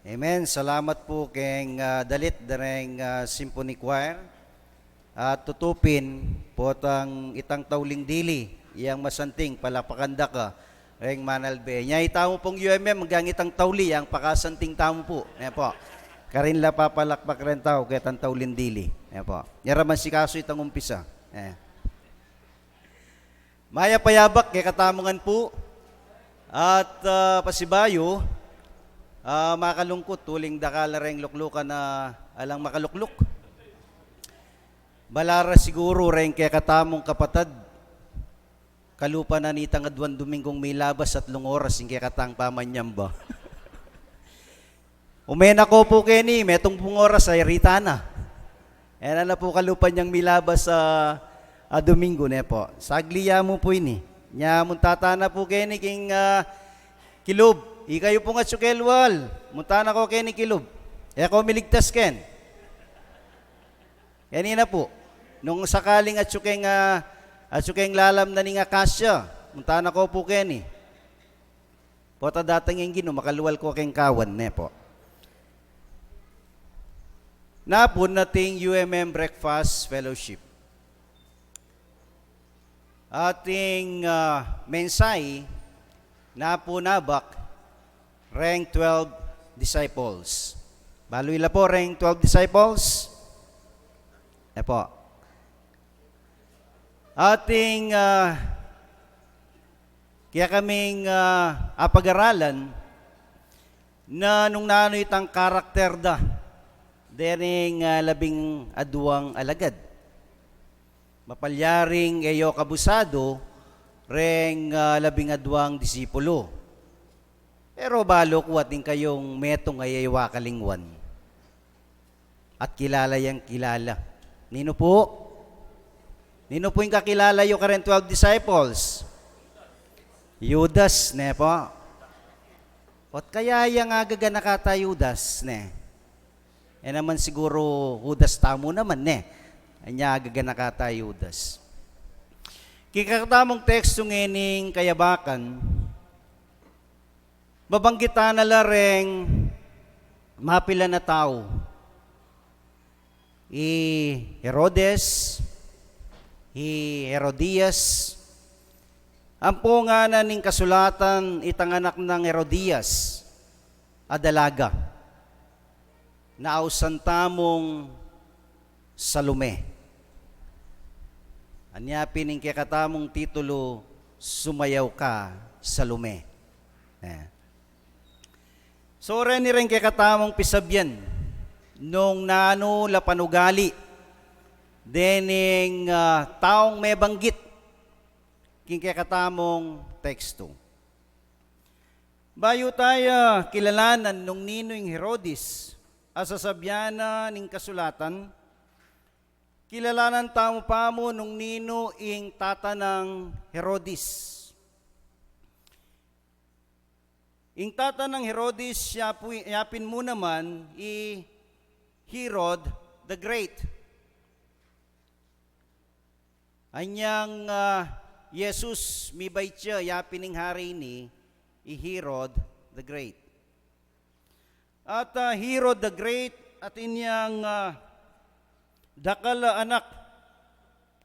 Amen. Salamat po keng dalit dareng Symphony Choir. At tutupin po ang itang tauling dili, iyang masanting palapakanda ka, reng manalbe. Nya itamo pong UMM, hanggang itang tauli, ang pakasanting tamo po. Ayan po. Karin la papalakpak rin tao, kaya tang taulin dili. Ayan po. Yaraman si kaso itang umpisa. Ayan. Maya payabak, kaya katamungan po. At pasibayo, makalungkot, tuling dakala rin luklukan na alang makalukluk. Balara siguro rin kaya katamong kapatad, kalupa na nitang adwan Domingong may labas at oras, yung kaya katang pamanyam ba? Umena ko po Kenny, metong pong oras ay rita na. E na po kalupa niyang may labas sa Domingo ne po. Sagliya mo po ini. Nya muntatana po Kenny king kilob. Ikayo po nga tsukelwal. Muntana ko Kenny kilob. E ako miligtas ken. Kanina po, nung sakaling at tsukeng lalam na ning akasya, muntana ko po Kenny. Pota datang yung gino, makaluwal ko keng kawan ne po. Napon nating UMM Breakfast Fellowship. Ating mensay na po nabak rank 12 disciples. Baloy la po rank 12 disciples. Po. Ating kaya kaming apag-aralan na nung nano itang karakter da dering labing aduang alagad. Mapalyaring eyo kabusado reng labing aduang disipulo. Pero balo kuwating kayong metong ayayawa kalingwan. At kilala yang kilala. Nino po? Nino po yung kakilala yung karen 12 disciples? Judas, ne po? At kaya yung agaga nakata Judas, ne? E naman siguro Judas tamo naman, ne? Anya agaga nakata Judas. Kikatamong teksto ngening kayabakan, babanggitan na lareng mapila na tao. Herodes, Herodias, ang pungana ning kasulatan itang anak ng Herodias, adalaga, naausan tamong Salome. Anyapin ning kakatamong titulo, Sumayaw Ka, Salome. So rin rin kakatamong pisabyan, nung nano lapanugali, dening taong may banggit, king kakatamong teksto. Bayo tayo kilalanan nung ninoing Herodes, asasabyana ning kasulatan, kilalanan tamo pa mo nung nino ing tata ng Herodes. Ing tata ng Herodes, yapin mo naman, Herod the Great. Anyang Jesus, mibay siya, yapin ng hari ni, Herod the Great. At Herod the Great, at inyang dakal anak,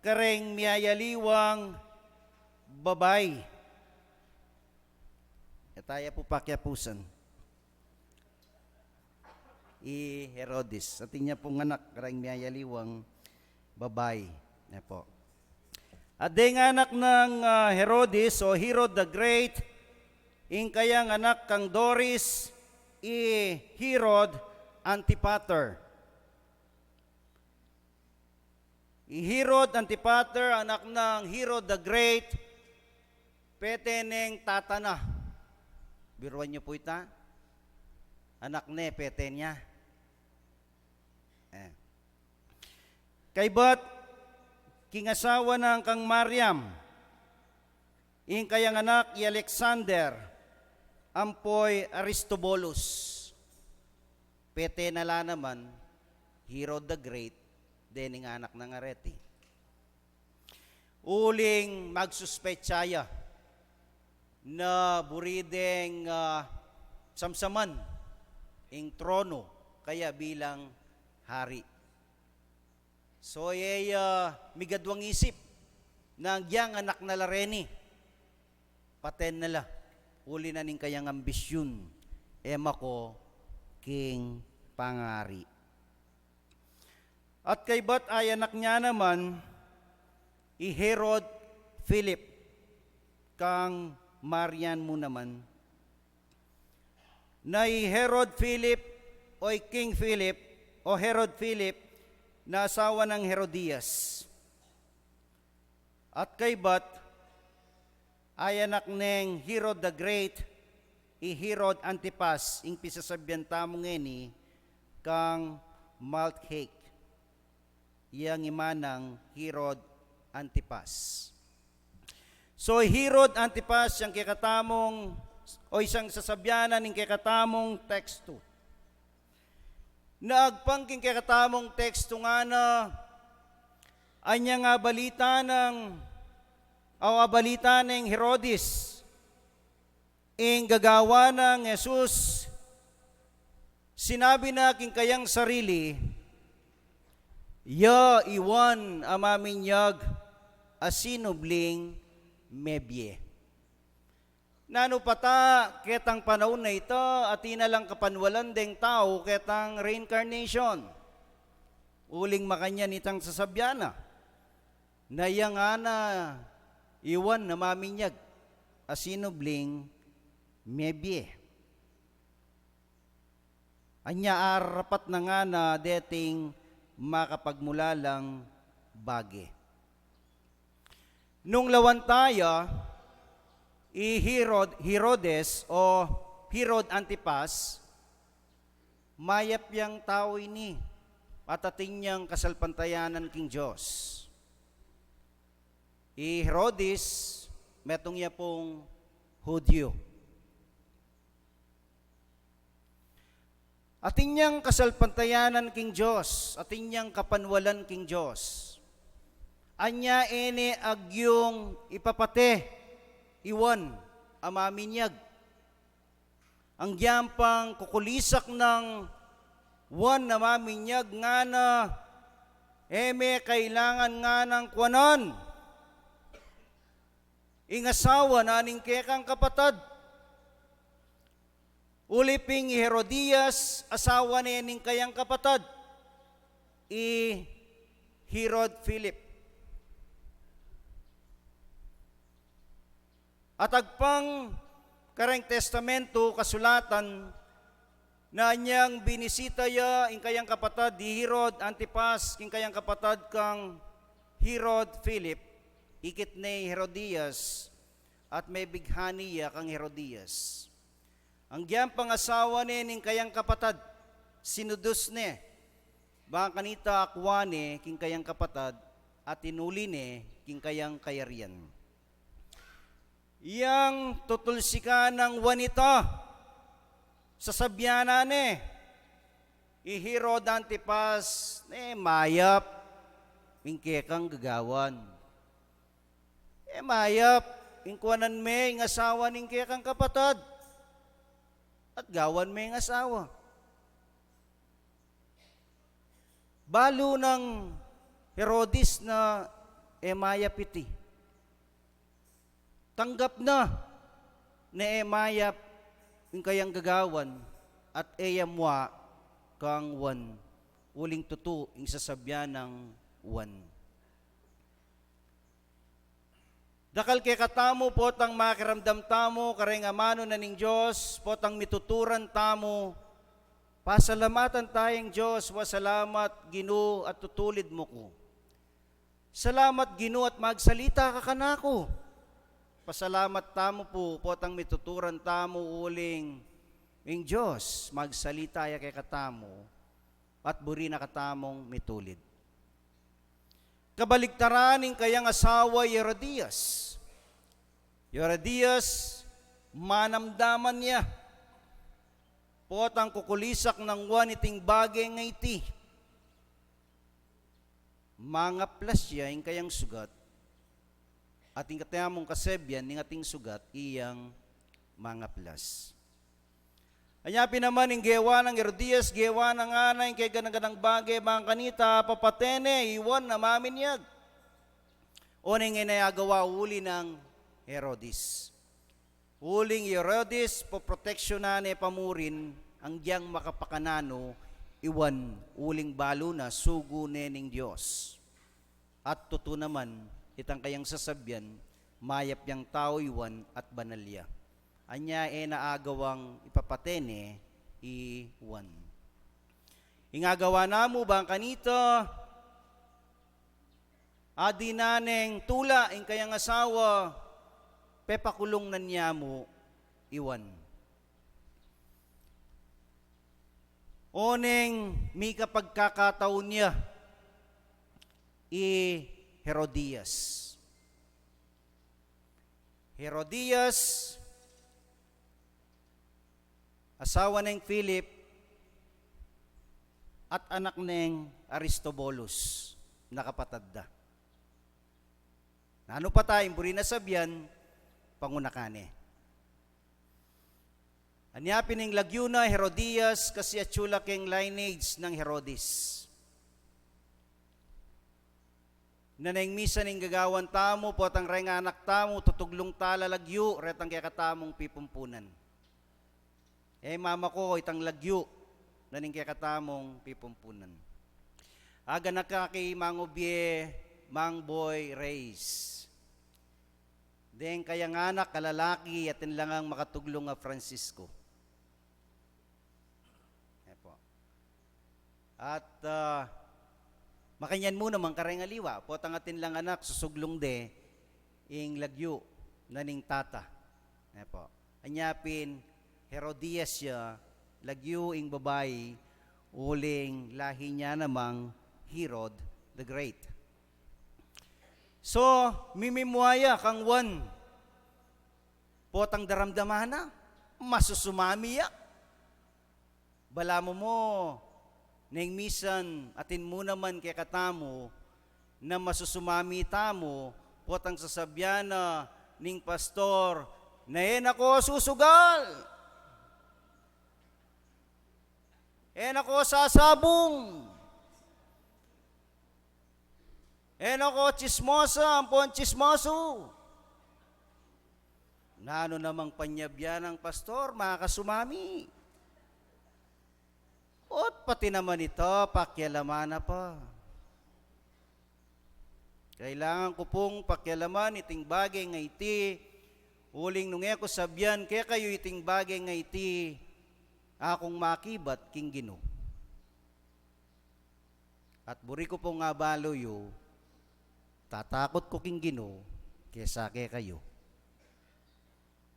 kareng miyayaliwang babay. Ataya po pakyapusan. Herodes, at inya pong anak, kareng miyayaliwang babay. Po. At ding anak ng Herodes, o Herod the Great, ing kayang anak kang Doris, Herod Antipater. Herod Antipater, anak ng Herod the Great, pete neng tatana. Biruan niyo po ita. Anak ne, pete niya. Kaybat, kingasawa ng kang Mariam, ing kayang anak i Alexander, ampoy Aristobulus. Pete nala naman, Herod the Great, dening anak ng Areti. Uling magsuspetsaya na burideng samsaman ing trono, kaya bilang hari. So, migadwang isip na ang anak na lareni, paten nala, uli na ning kayang ambisyon, ema ko, king pangari. At kay bat ay anak niya naman, Herod Philip, kang Marian mo naman, na Herod Philip o King Philip o Herod Philip na asawa ng Herodias. At kay bat ay anak ng Herod the Great, Herod Antipas, ing pisasabyan tamong ngeni, kang Malchake, iyang imanang Herod Antipas. So Herod Antipas yung kikatamong o isang sasabyanan ng kikatamong teksto. Naagpangking kikatamong teksto nga na anya nga balita ng Herodes ing gagawa ng Jesus. Sinabi na king kayang sarili, ya iwan amaminyag asinubling mebye. Nano pata ketang panahon na ito at lang kapanwalan deng tao ketang reincarnation. Uling makanya nitang sasabyana na yang ana iwan na maminyag asinubling mebye. Anya arapat na nga na dating makapagmula lang bagi. Nung lawan tayo, Herodes o Herod Antipas, mayap yang tao ini at ating niyang kasalpantayanan king Diyos. Herodes, metong niya pong Hudyo. Ating niyang kasalpantayanan king Diyos, ating niyang kapanwalan king Diyos. Anya ene agyong ipapate, iwan, amaminyag. Ang giyampang kukulisak ng wan na maminyag nga na eme kailangan nga ng kwanan. Ingasawa na aning kekang kapatad. Uliping Herodias, asawa ni ning kayang kapatad, Herod Philip. At agpang kareng testamento kasulatan na niyang binisita ya ing kayang kapatad di Herod Antipas ing kayang kapatad kang Herod Philip, ikit ni Herodias at may bighani ya kang Herodias. Ang giyang pangasawa ni ning kayang kapatad sinudus ni baka kanita akwane king kayang kapatad at inuli ni king kayang kayarian. Iyang tutulsikan ng wanita sa sabyana ni Herod Antipas mayap ingke kang gagawan. Mayap ingkuanan me ing asawa ning kang kapatad at gawan me ing asawa. Balo ng Herodes na mayap iti. Tanggap na mayap yung kayang gagawan at eyamwa kang wan uling tutu ing sasabyan ng wan. Dakal kay katamo potang makiramdam tamo kareng amano na ning Diyos potang mituturan tamo pasalamatan tayong Diyos wasalamat Ginoo at tutulid mo ko. Salamat Ginoo at magsalita ka kanako. Pasalamat tamo po, potang mituturan tamo uling ing Diyos, magsalita ya kay katamo, at buri na katamong mitulid. Kabaligtaran ing kayang asawa Herodias. Herodias, manamdaman niya, potang kukulisak ng waniting bagay nga iti. Mga plas siya ing kayang sugat, ating katayamong kasebyan ning ating sugat iyang mga plas. Anyapin naman ang gewa ng Herodias, gewa ng anay, kay ganang bagay, mga kanita, papatene, iwan na maminyag. Uning inayagawa uli ng Herodes. Uling Herodes, poproteksyonan e pamurin, ang diyang makapakanano, iwan uling balo na sugo nening Diyos. At totoo naman, itang kayang sasabyan, mayap yang tao iwan at banalya. Anya e naagawang ipapatene, iwan. Ingagawa na mo bang kanito, adi naneng tula ing kayang asawa, pepakulong na niya mo, iwan. Oneng may kapagkakataon niya, Herodias. Herodias, asawa ng Philip, at anak ng Aristobulus, nakapatadda. Ano pa tayong buri na sabyan, pangunakane. Anyapin ng Lagyuna, Herodias, kasi atsula keng lineage ng Herodes. Naneng misa ng gagawan tamo, potang reng anak tamo, tutuglong tala lagyo, retang kaya katamong pipumpunan. Mama ko, itang lagyo, naning kaya katamong pipumpunan. Aga nakaki mangubye, mangboy race. Den kayang anak, kalalaki, at lang ang makatuglong nga Francisco. Epo. At makanyan mo naman karengaliwa, potang atin lang anak, susuglong de, ing lagyo, naning tata. Epo. Anyapin, Herodias siya, lagyo ing babae, uling lahi niya namang Herod the Great. So, mimimuaya kang wan, potang daramdamana, masusumami ya. Bala mo, neng misan, atin mo naman kay katamo, na masusumami tamo, potang sasabyana, ning pastor, na ako susugal. Ako sasabong. Ako chismosa, ampon chismoso. Nano namang panyabyan ng pastor, makakasumami. At pati naman ito, pakialaman na pa. Kailangan ko pong pakialaman iting bagay nga iti, uling nung ko sabyan, kaya kayo iting bagay nga iti, akong makibat king Ginoo. At buri ko pong nga baloyo, tatakot ko king Ginoo, kesa kaya kayo.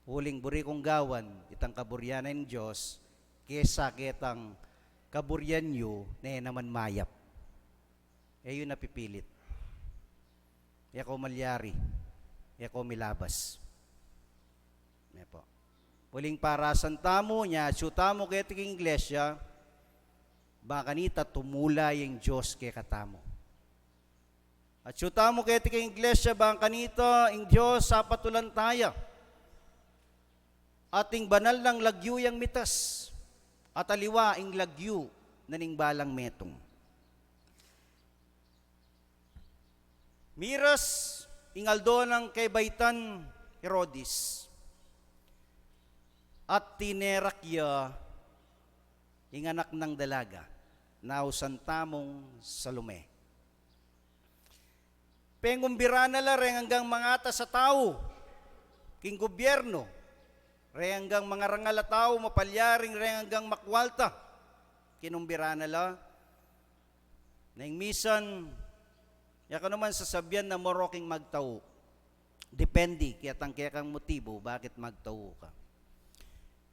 Huling buri kong gawan, itang kaburyanan ng Diyos, kesa kitang kaburyan nyo, na naman mayap. Yun napipilit. Yako malyari, yako milabas. Nepo. Huling parasan tamo niya, tamo kaya tiking iglesia, baka nita tumula yung Diyos kaya katamo. At tamo kaya tiking iglesia, baka nita yung Diyos sa patulan tayo. Ating banal ng lagyo yung mitas, at aliwa ing lagyo na ning balang metong. Miras ingaldo ng kay Baitan Herodes, at tinerakya ing anak ng dalaga, nausan tamong Salome. Pengumbira na lareng hanggang mangata sa tao, king gobyerno, re hanggang mga rangal at tao, mapalyaring re hanggang makwalta, kinumbira na la, naing misan, yaka naman sasabyan na moroking magtao, depende, kaya kang motibo, bakit magtao ka.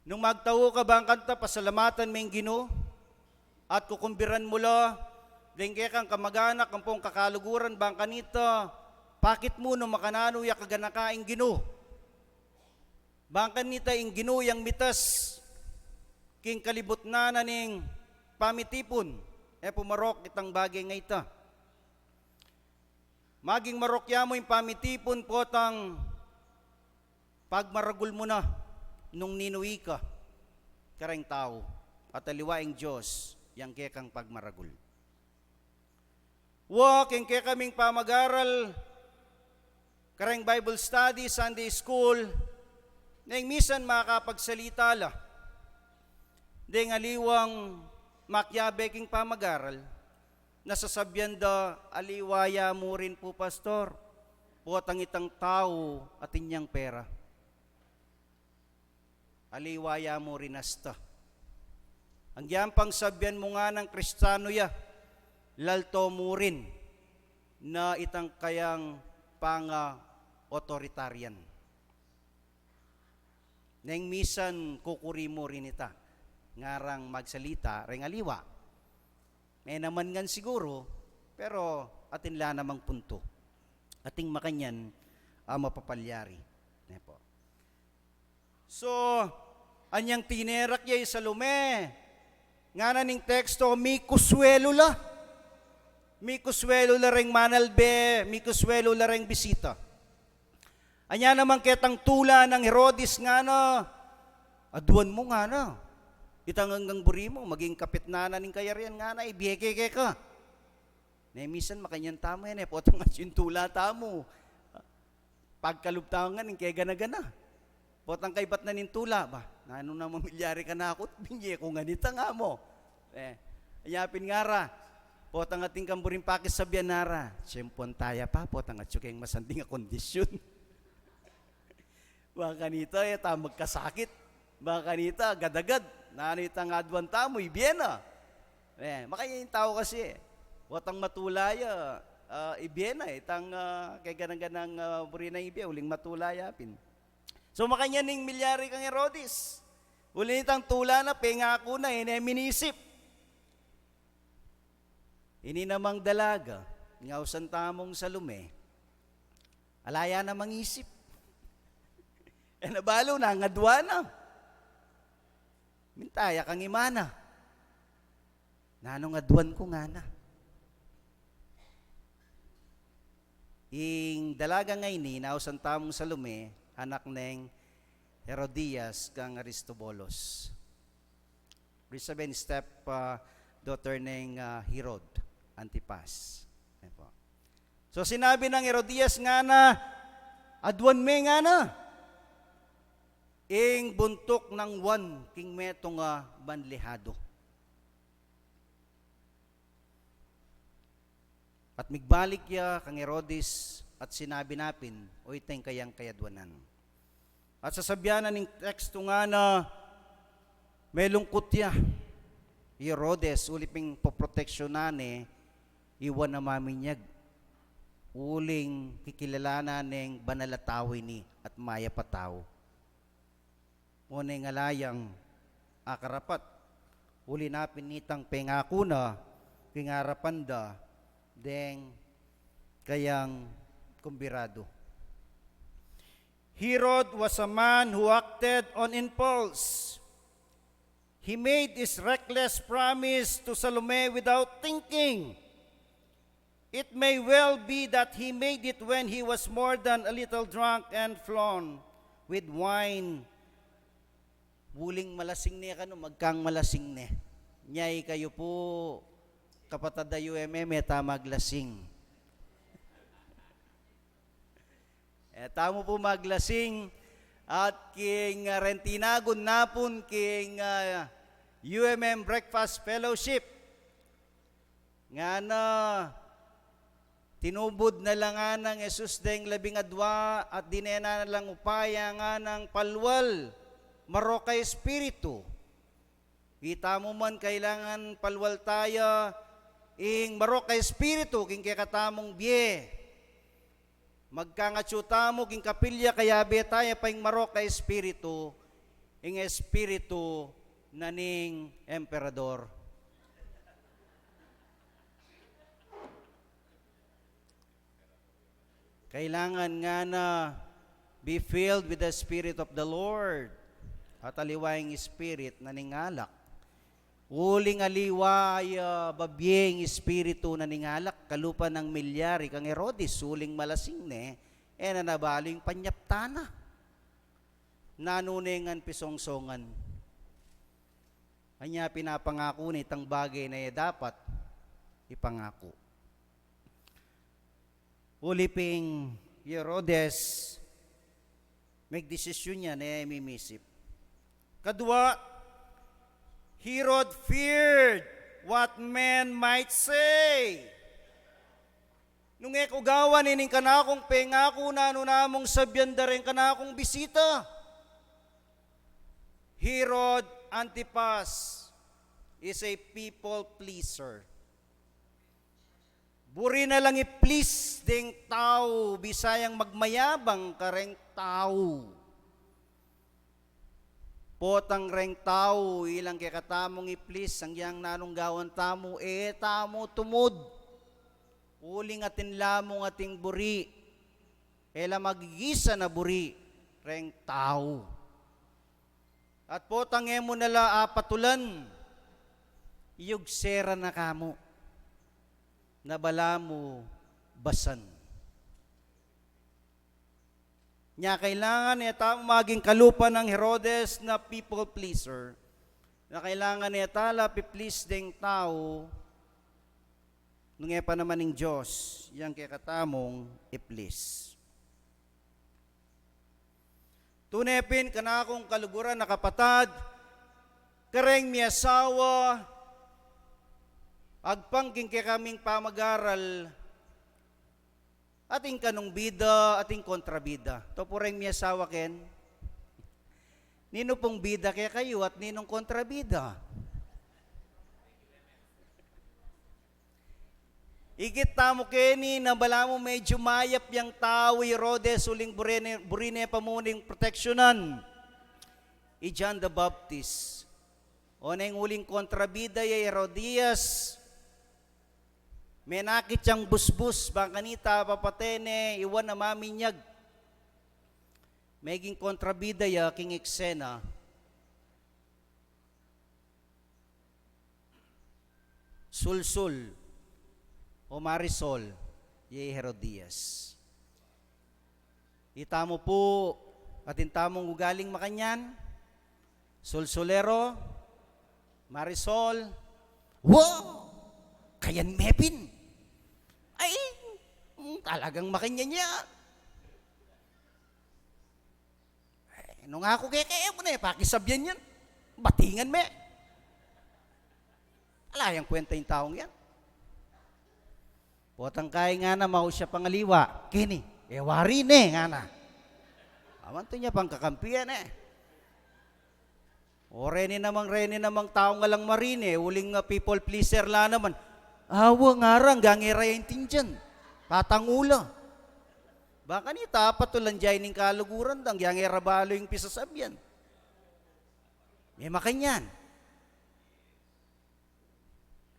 Nung magtao ka ba ang kanta, pasalamatan mo yung Ginoo, at kukumbiran mo la, dahil kaya kang kamag-anak, ang pong kakaluguran ba ang kanita, pakit mo nung makanano ya kaganakaing Ginoo. Bangkan nita ing ginuyang mitas, king kalibot na ning pamitipon, pumarok itang bagay nga ita. Maging marokya mo yung pamitipon po tang pagmaragul mo na nung ninuwi ka. kareng tao at aliwaing Diyos yang kekang pagmaragul. King kaming pamagaral, kareng Bible study, Sunday school, nang misan makapagsalita la. Deng aliwang makyabe king pamagaral, nasasabyan da aliwaya mo rin po, pastor, puwatang itang tao at inyang pera. Aliwaya mo rin hasta. Ang yampang sabyan mo nga ng Kristano ya, lalto mo rin na itang kayang panga-authoritarian. Nang misan kukuri mo rin ita, ngarang magsalita, ring aliwa. May naman ngan siguro, pero atin la namang punto. Ating makanyan mapapalyari. Nepo. So, anyang tinerak yay sa lume. Nga na ning teksto, mi kuswelo la. Mi kuswelo la ring manalbe, mi kuswelo la ring bisita. Anya naman ketang tula ng Herodes nga na, aduan mo nga na. Itang hanggang buri mo, maging kapit na ning kayarian nga na, ibiyeke ka. Nemisan makanyan tamo yan potong at yung tula tamo. Pagkalubtangan ning kaya gana-gana. Potang kay ba't na nin tula ba? Na ano na mamilyari ka na ako, binye ko nga nita nga mo. Ayapin nga ra. Potang ating kamburin pakis sa biyanara. Siyempon taya pa, potang at yung masanding kondisyon. Baka nito, magkasakit. Baka nito, agad-agad. Nano itang adwan tamo, ibiyena. Makanya yung tao kasi, potang matulaya, ibiyena. Itang kay ganang-ganang buri ng ibiya, uling matulaya pin. So makanya ning milyari kang Herodes. Uli nitang tula na, pengako na, minisip. Ini namang dalaga, ngausan tamong salume, alaya na mangisip. Nabalo na, ngadwa na. Mintaya kang imana. Nanong adwan ko nga na. Ing dalaga ngayon, nausan tamong salume, anak ng Herodias kang Aristobulos. Sabihin, step daughter ng Herod Antipas. So sinabi ng Herodias nga na, adwan me nga na, ing buntok ng wan king metong banlehado. At migbalik ya kang Herodes at sinabi napin, o iteng kayang kayadwanan. At sasabyanan ng teksto nga na may lungkot ya. Herodes, uliping poproteksyonan iwan na maminyag. Uling kikilalanan ng banalatawi ni at maya pataw. Unay nga layang akarapat. Uli napin nitang pengako na, kingarapan da, deng kayang kumbirado. Herod was a man who acted on impulse. He made his reckless promise to Salome without thinking. It may well be that he made it when he was more than a little drunk and flown with wine. Wuling malasing ne kano, magkang malasing ne. Nyay kayo po, kapatada meta maglasing. Tamo po maglasing at king rentinagon napon king UMM Breakfast Fellowship. Nga na tinubod na lang nga ng Jesus deng 12 at dinena na lang upaya nga ng palwal, marokay espiritu. Kita mo man kailangan palwal tayo ing marokay espiritu king kakatamong biye. Magkangatsuta mo king kapilya kaya betaya pa ing marokay espiritu ing espiritu naning emperador. Kailangan nga na be filled with the Spirit of the Lord at aliwayang Spirit na ningalak. Uling aliway babyeng espiritu na ningalak kalupa ng milyari kang Herodes, uling malasing ne, nanabaling panyaptana. Nanunengan pisongsongan. Anya pinapangako ni itang bagay na dapat ipangako. Uliping Herodes, make desisyon niya na imimisip. Kadua, Herod feared what men might say. Nung ekugawan ining kanakong pengako na ano namong sabyan da rin kanakong bisita. Herod Antipas is a people pleaser. Buri na lang i-please ding tao, bisayang magmayabang ka reng tao. Potang reng tao, ilang kakatamong i-please, ang yang nanunggawan tamo, tamo tumod. Uling atin lamong ating buri, ela magigisa na buri, reng tao. At potang emo nala patulan, yugsera na kamo, nabala mo basan. Nya kailangan niya tao maging kalupa ng Herodes na people pleaser, na kailangan niya tala piplease ding tao, nung pa naman ng Diyos, yang kaya katamong i-please. Tunepin kanakong kaluguran na kapatad, kareng miyasawa, agpangking kaya kaming pamag-aral, ating kanong bida, ating kontrabida. To po rin miyasawa ken, nino pong bida kaya kayo at ninong kontrabida. Igit tamo keni na bala mo medyo mayap yang tao Herodes uling burine pamuning proteksyonan. I John the Baptist. O na yung uling kontrabida ya Herodias. Menakit siyang busbus bangkanita papatene iwan na maminyag. Meging kontrabida ya king eksena. Sulsul o Marisol, ye Herodias. Itamo po at intamong ugaling makanyan, Sulsulero, Marisol, wow! Kayan mepin! Ay, talagang makanyan niya. Nung ako kaya mo na pakisabyan yan, batingan me. Alayang kwenta yung taong yan. Potang kaya nga na mau siya pangaliwa. Kini, wari ne nga na. Awan to niya pang kakampiyan O reni namang tao nga lang marine, uling people pleaser la naman. Awa ngarang, gangira yung tinjan. Patangula. Baka ni tapat to lang dyan ng kaluguran dang, gangira balo yung pisasabyan. May makanyan.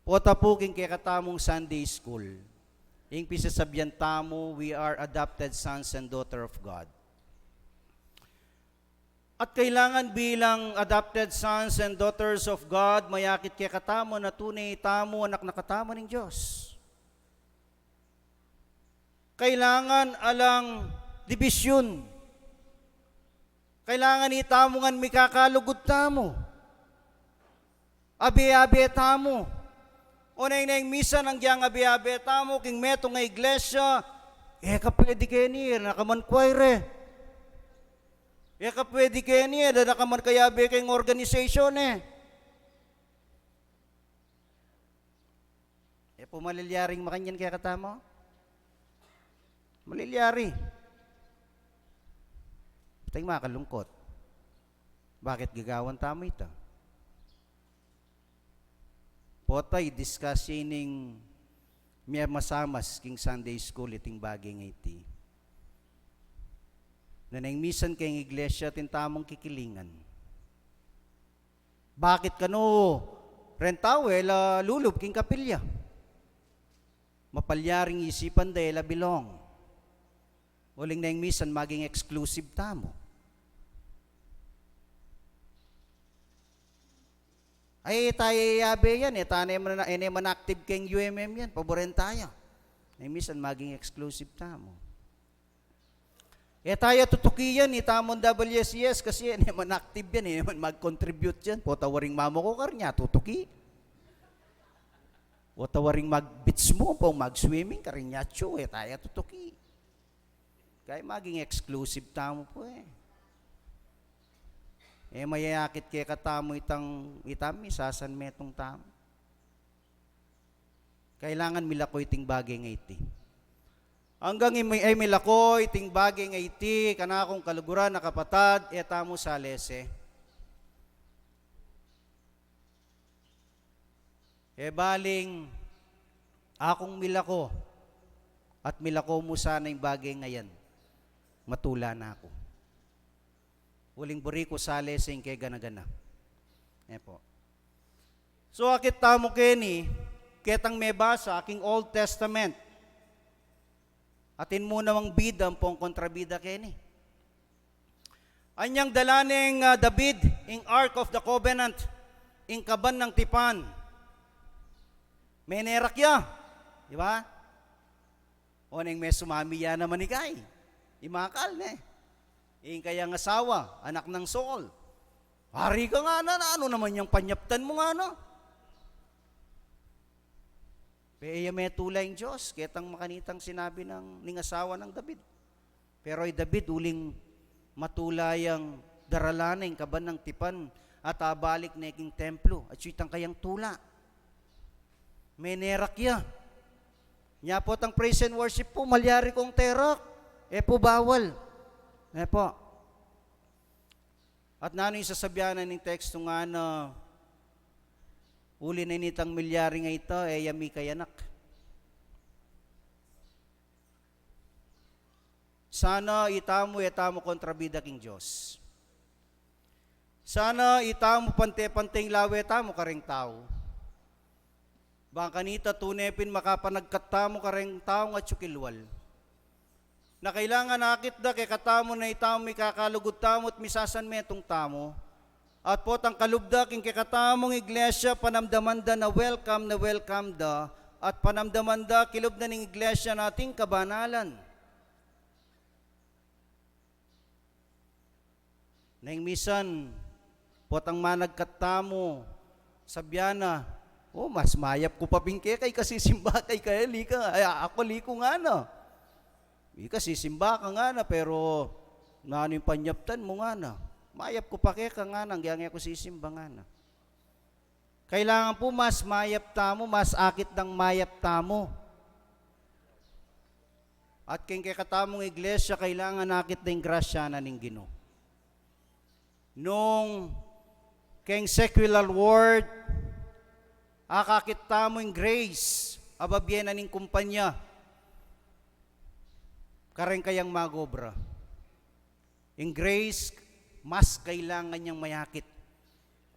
Pota po king kaya katamong Sunday school. Ing pisasabyan tamo, we are adopted sons and daughter of God. At kailangan bilang adopted sons and daughters of God, mayakit kaya katamo na tunay tamo, anak na katamo ng Diyos. Kailangan alang dibisyon. Kailangan itamongan mikakalugod tamo. Abi-abi tamo. O na yung misa ng giyang abi-abi tamo, king meto nga iglesia, kapwede kayo niya, nakaman choir kapwede kayo niya, nakaman kayabi kayong organisasyon po malilyaring makanyan kaya katamo? Malilyari. Patay makalungkot. Bakit gagawan tamo ito? Potay discussing miya masamas king Sunday school iting bagay nga iti. Na nang misan kayong iglesia tintamong kikilingan. Bakit kano rentawe la lulub king kapilya? Mapalyaring isipan dahil la bilong. Uling nang misan maging exclusive tamo. Ay tayo yabe yan tanay man active keng UMM yan, paborin tayo. Ay misan maging exclusive tamo. Tayo tutuki yan, itamon WSCS kasi yan, naman active yan, naman mag-contribute yan. Po tawaring mamo ko karnya, tutuki. O tawaring mag-beach mo po, mag-swimming, karnya tso, tayo tutuki. Kaya maging exclusive tamo po mayayakit kaya katamo itami, sasan metong tamo. Kailangan milako iting bagay nga iti. Hanggang ay milako iting bagay nga iti, kanakong kaluguran na kapatad, etamo sa lese. Baling, akong milako, at milako mo sana yung bagay ngayon, matula na ako. Uling buri ko sa lese kay gana-gana. Po. So akit tamo Kenny, ketang mebasa aking Old Testament. Atin mo namang bida pong kontrabida Kenny. Anyang dalaning David, ing Ark of the Covenant, ing kaban ng tipan. Menerakya, di ba? O nang may sumamiya naman ni Kay. Imakal ing kayang asawa, anak ng Saul. Hari ka nga na ano naman yung panyaptan mo nga no? Peya may tulayng Diyos, ketang makanitang sinabi ng asawa ng David. Pero ay David uling matulayang daralaneng kaban ng tipan at abalik na iking templo at siyang kayang tula. Menerakya. Nya po tang praise and worship po, malyari kong terak. Po bawal. Po. At nano yung sasabyanan ng teksto nga na uli na initang milyari nga ito, yami kayanak. Sana itamo kontrabida king Diyos. Sana itamo pante-panteng lawe tamo kareng tao. Baka kanita tunepin makapanagkatamo kareng tao nga tsukilwal. Na kailangan nakit da kay katamo na itamo mikakalugod tamo at misasan metong tamo. At po tang kalubda king kikatamong iglesia panamdaman da na welcome da at panamdaman da kilub na ning iglesia nating kabanalan. Nang misan po tang managkatamo sabyana, mas mayap ko pa bingke kay kasi simba kay lika. Ay ako liko nga na. Kasi simba ka nga na pero nano yung panyaptan mo nga na. Mayap ko pa kaya ka nga nang gyang ako sisimba nga na. Kailangan po mas mayap tamo, mas akit ng mayap tamo. At kung katamong iglesia, kailangan akit ng grasya na ning Ginoo. Nung keng secular world, akakit tamo yung grace, ababyen na ning kumpanya, kareng kayang magobra. Yung grace, mas kailangan niyang mayakit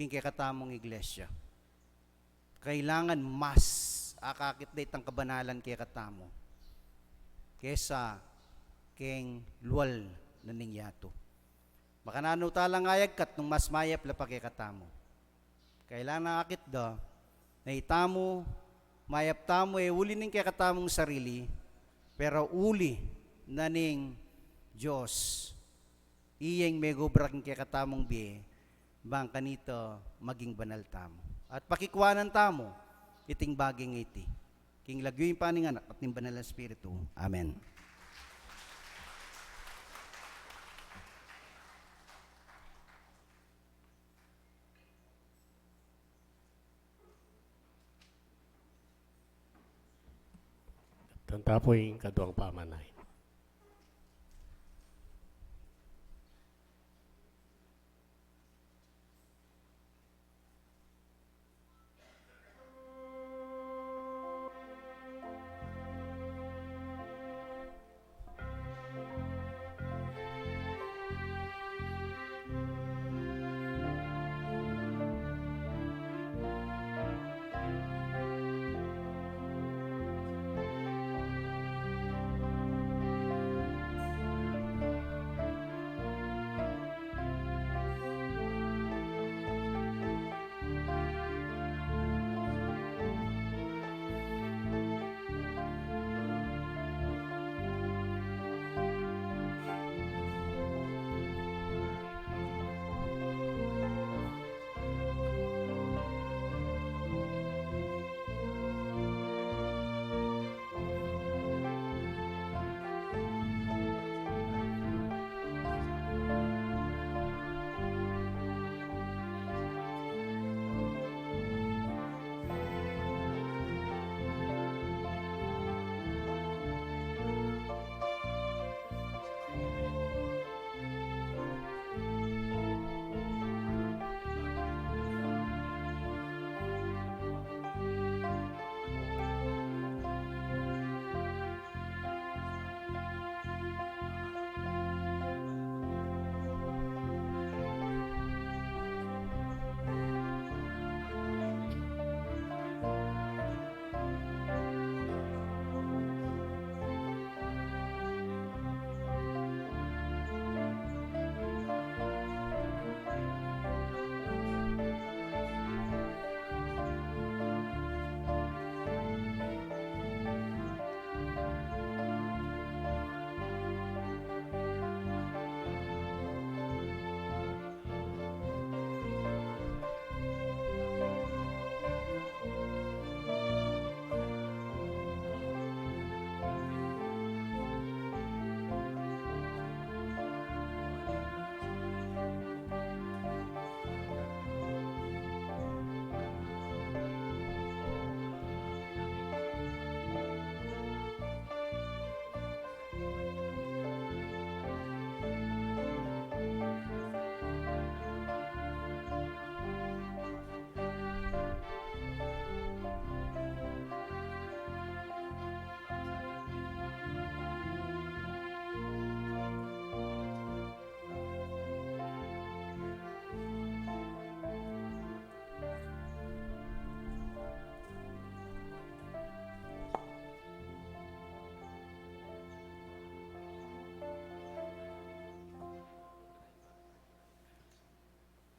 katamong iglesia. Kailangan mas akakit na itang kabanalan kaya katamo kesa keng luwal na ningyato. Baka nano talang ayag kat nung mas mayap la pa kaya katamo. Kailangan akit da na itamo, mayap tamo uli ning kaya katamong sarili pero uli na ning Diyos. Iyeng megobrak kaya katamong biye, bang kanito maging banal tamo. At pakikwanan tamo, iting baging iti. King lagyo yung paninganak at ng banal na Espiritu. Amen. Tanta po yung kaduang pamanay.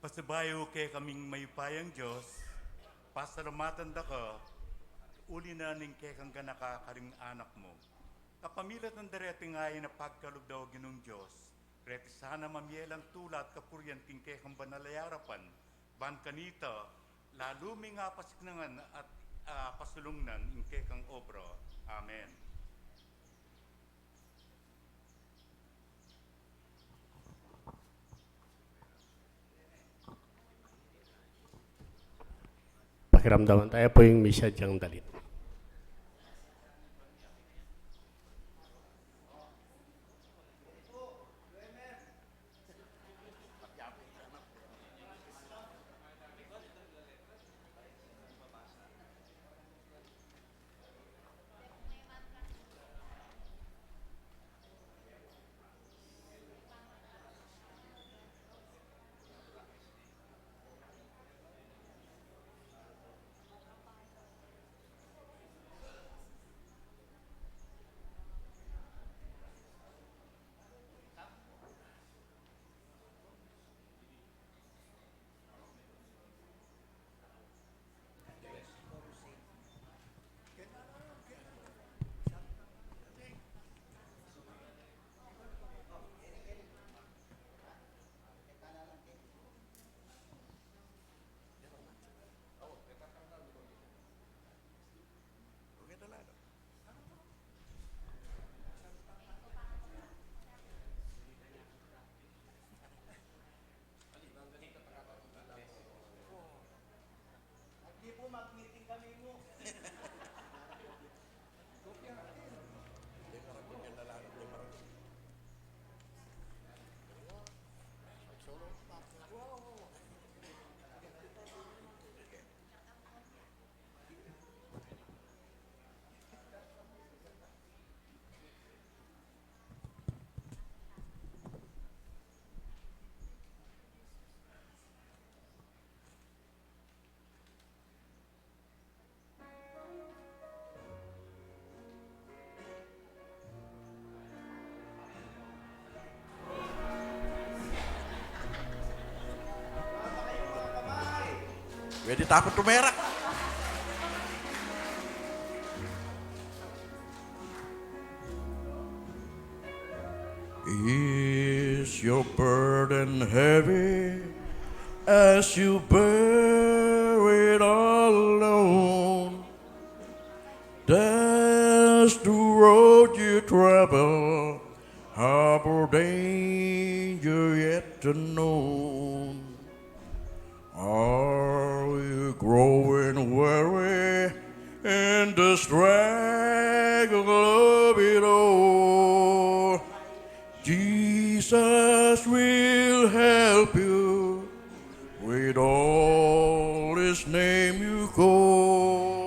Pasabayo kay kaming mayupayang Diyos, pasalamatan da ka, uli na ning kay kang ganakakaring anak mo. Kapamilat ng dareting ay na pagkalog daw ginong Diyos, reti sana mamielang tulat kapuryan king kay kang banalayarapan, ban kanita, lalo may nga pasiknangan at pasulungnan ing kay kang obra. Amen. Pakiramdaman tayo po yung message ang dalit. Pwede takot tumerak. Is your burden heavy as you bear it all alone? That's the road you travel, harbor danger yet unknown. Are you growing weary in the struggle of it all? Jesus will help you. With all His name you call.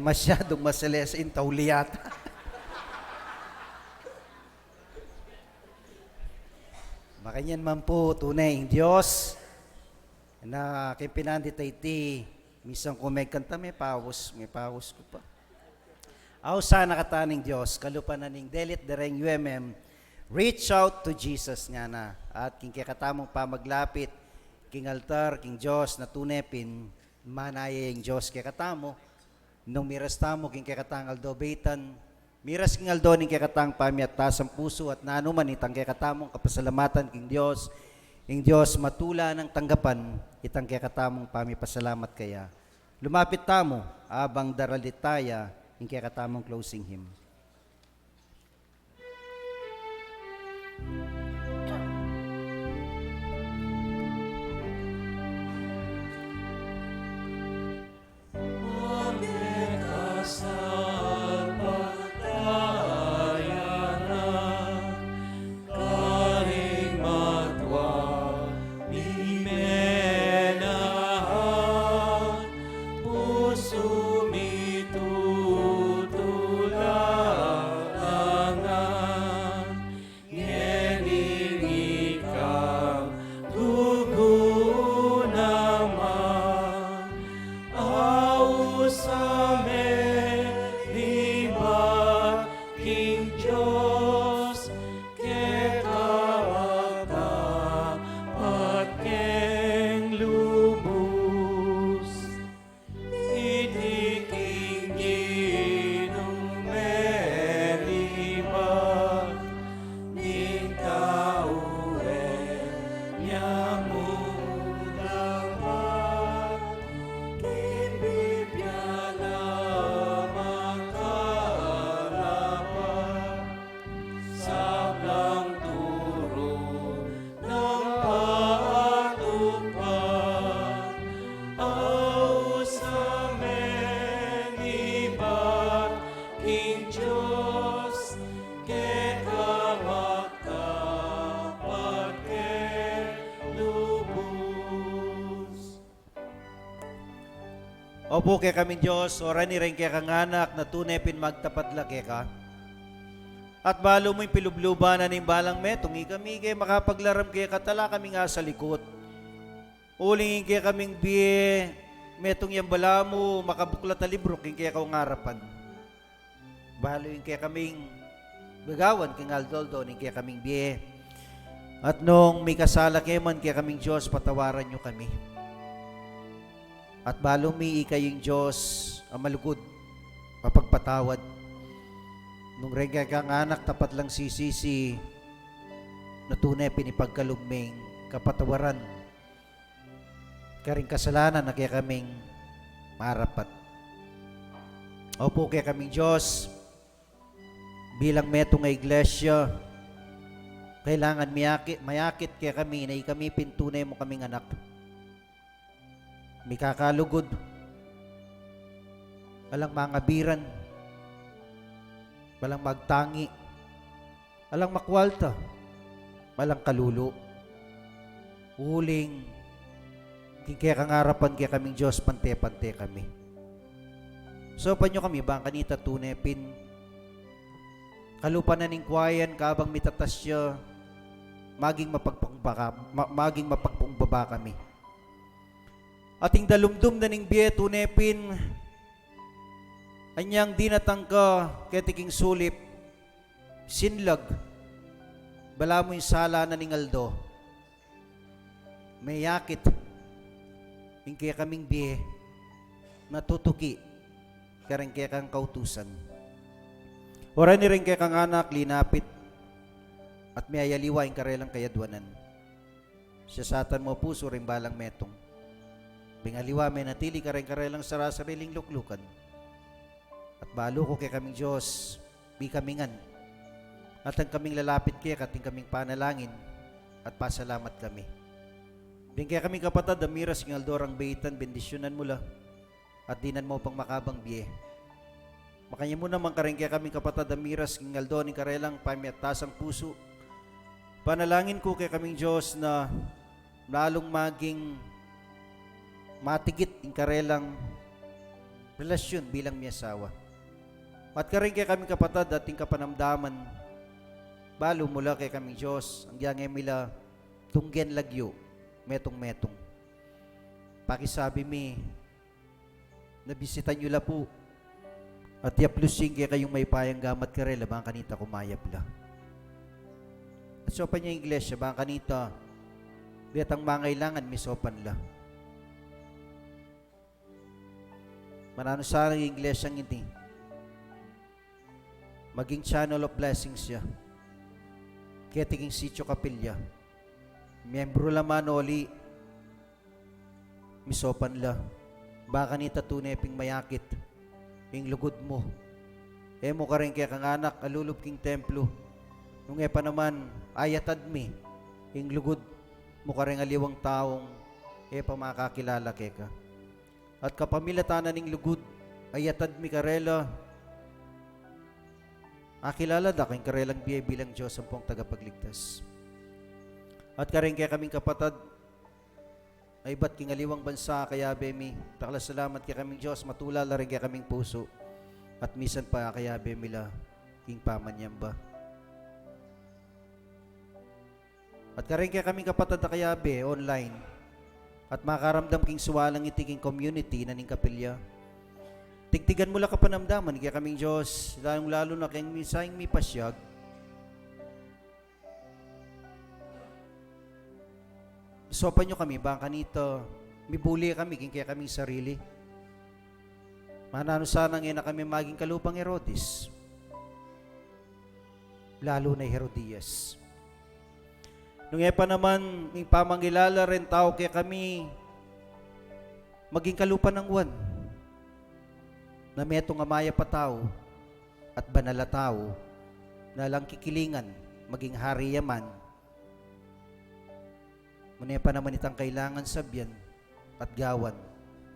masyadong maselesin tauliyata. Makanyan man po, tunay ang Diyos, na kimpinandi tayo ti, misang kung may kanta, may pawos ko pa. Aw sana kataning Diyos, kalupanan ning delit dereng UMM, reach out to Jesus nga na, at king kakatamong pamaglapit, king altar, king Diyos, na tunepin, manaya yung Diyos kakatamo, nung miras tamo, king kakatang aldo baitan, miras king aldo ning kakatang pami at tasang puso at nanuman itang kakatamong kapasalamatan king Diyos, ing Diyos matula ng tanggapan, itang kakatamong pami pasalamat kaya. Lumapit tamo, abang daralitaya, ing kakatamong closing hymn. Opo kay kami Diyos, ora ni rin kay kang anak na tunay pin magtapat laki ka. At balo mo'y pilublubanan ng balang metong kami kay makapaglaram kay katala kami nga sa likod. Ulingin kay kaming biye, metong yung bala mo, makabuklat na libro king kay kaong harapan. Balo yung kay kaming bagawan king aldoldo ning kay kaming biye. At nung may kasala kay man kay kaming Diyos, patawaran nyo kami. At balo mi ikayong Diyos ang malugod, mapagpatawad. Nung regay kang anak, tapat lang sisisi, na tunay pinipagkalugming kapatawaran. Karing kasalanan na kaya kaming marapat. Opo kaya kaming Diyos, bilang metong nga iglesia, kailangan mayakit kaya kami na ikami pintunay mo kaming anak. May kakalugod, walang mangabiran, walang magtangi, walang makwalta, walang kalulo. Uling, kaya kangarapan kaya kaming Diyos, pante-pante kami. So, panyo kami, bang kanita tunepin, kalupan na ning kwayan, kabang mitatas siya, maging mapagpungbaba kami. Ating dalumdum na ning biye tunepin, anyang dinatangka ketiking sulip, sinlag, bala mo yung sala na ning aldo, may yakit, yung kaya kaming biye, natutuki, karang kaya kang kautusan. Ora ni rin kaya kang anak, linapit, at may ayaliwa yung karelang kayadwanan. Siyasatan mo puso rin balang metong. Bingaliwa may natili karelang sarasariling luklukan. At balo ko kay kaming Diyos, bi kamingan. At ang kaming lalapit kaya kating kaming panalangin at pasalamat kami. Bing kaya kaming kapatad, amiras ng aldorang baitan, bendisyonan mo la at dinan mo pang makabang biye. Makanya mo naman karing kaya kaming kapatad, amiras ng aldo ni karelang pamiatasang puso. Panalangin ko kay kaming Diyos na lalong maging matigit in karelang relasyon bilang may asawa. At karing kay kami kapatad ating kapanamdaman, balo mula kay kami Diyos, ang yang emila tunggen lagyo, metong-metong. Pakisabi mi, nabisitan nyo la po, at yaplusing kay kayong may payang gamat karela, bang kanita kumayap la. At sopan niya iglesia, bang kanita, betang mangailangan, misopan la. Manano sana ang iglesia hindi, maging channel of blessings siya. Kaya tinging sityo kapilya, miyembro laman oli, misopan la. Baka ni tunay ping mayakit, ing lugod mo. Mo ka rin kaya kang anak, alulub king templo. Nung pa naman, ayatad mi, ing lugod mo ka rin aliwang taong, pa makakilala keka. At kapamilatanan ning lugod, ayatad mi karela, akilala da kang karelang biyay bilang Diyos ang pong tagapagligtas. At karing kaya kaming kapatad, ay ba't kingaliwang bansa kaya bemi, takla salamat kaya kaming Diyos, matulala rin kaya kaming puso, at misan pa kaya bemila, king pamanyamba. At karing kaya kaming kapatad na kaya be, online, at makaramdam king suwalang itiking community na ning kapilya, tigtigan mo lang kapanamdaman kaya kaming Diyos, lalo na kayong misayang mi pasyag, sopan nyo kami, bang kanito, mibuli kami, king kaya kaming sarili. Manano sana ngayon na kami maging kalupang Herodes, lalo na Herodias. Nung pa naman, yung pamangilala rin tao kaya kami, maging kalupa ng wan, na metong amaya pa tao, at banala tao, na lang kikilingan, maging hari yaman, muna pa naman itang kailangan sabyan at gawan,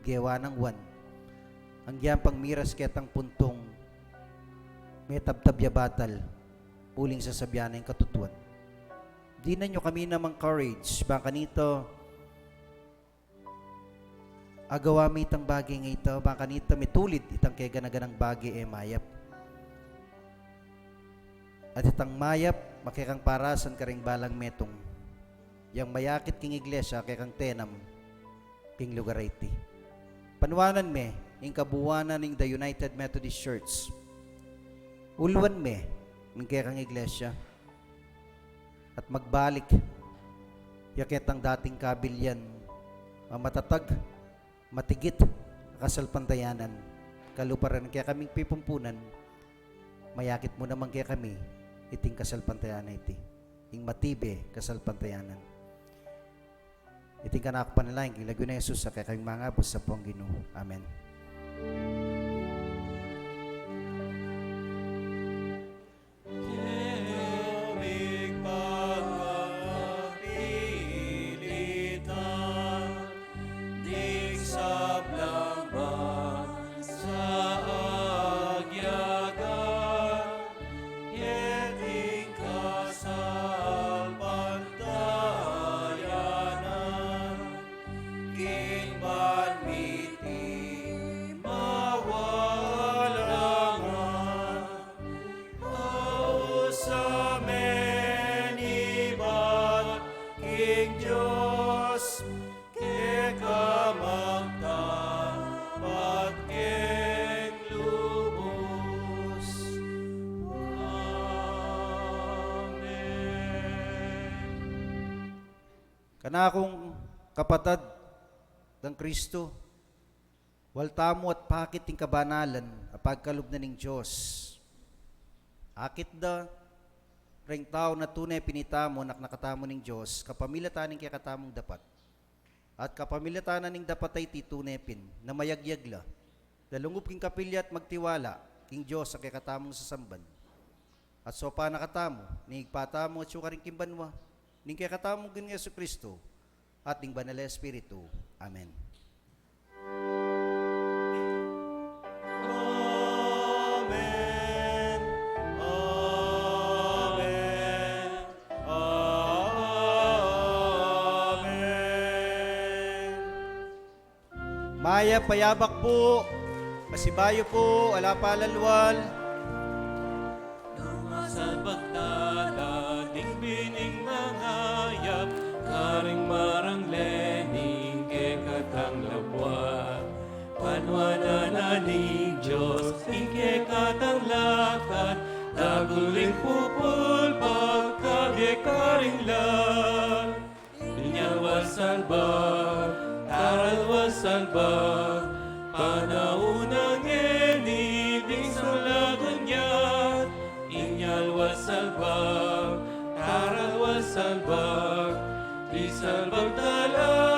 gewa ng wan. Ang giyang pang miras ketang puntong, may tabtabya batal, uling sa sabyan ng katutuan. Di na nyo kami namang courage, baka nito, agawa mi itang bagay ng ito, baka nito may tulid itang kaya ganaganang bagay mayap. At itang mayap, makikang parasan ka ring balang metong, yang mayakit king iglesia kay kang tenam king lugar iti. Panwanan me ing kabuwanan ning the United Methodist Church. Ulwan me ing kay kang iglesia at magbalik yaket ang dating kabilyan matatag, matigit kasalpantayanan kaluparan kaya kaming pipumpunan mayakit mo naman kaya kami iting kasalpantayanan iti ing matibe kasalpantayanan. Iting kanak panalain, king lagyo na Jesus sa kayong mga apos sa pong Ginoo. Amen. Kana akong kapatad ng Kristo, waltamo at pakit ting kabanalan, apagkalub na ning Diyos. Akit da, ring tao na tunay pinitamo, nakatamo ning Diyos, kapamilataning kaya katamong dapat. At kapamilatanan ning dapat ay titunepin, na mayagyagla, dalungup king kapilya at magtiwala, king Diyos sa kaya katamong sasamban. At so pa nakatamo, ningigpatamo at sukaring kimbanwa, ning kaya katamong gini Yesu Kristo, at ning banal na Espiritu. Amen. Amen. Amen. Amen. Maya, payabak po. Pasibayo po, alapalalwal. Sa pagdada, bining mangayap, karing marang lening, kekatang labwa. Panwanan na ni Diyos, ikekatang lakad, daguling pupul, pagkagekaring lag. Inyal wasalbag, taral wasalbag, panaunang enibing sa lagunyat. Inyal wasalbag, taral wasalbag, isalbag talag.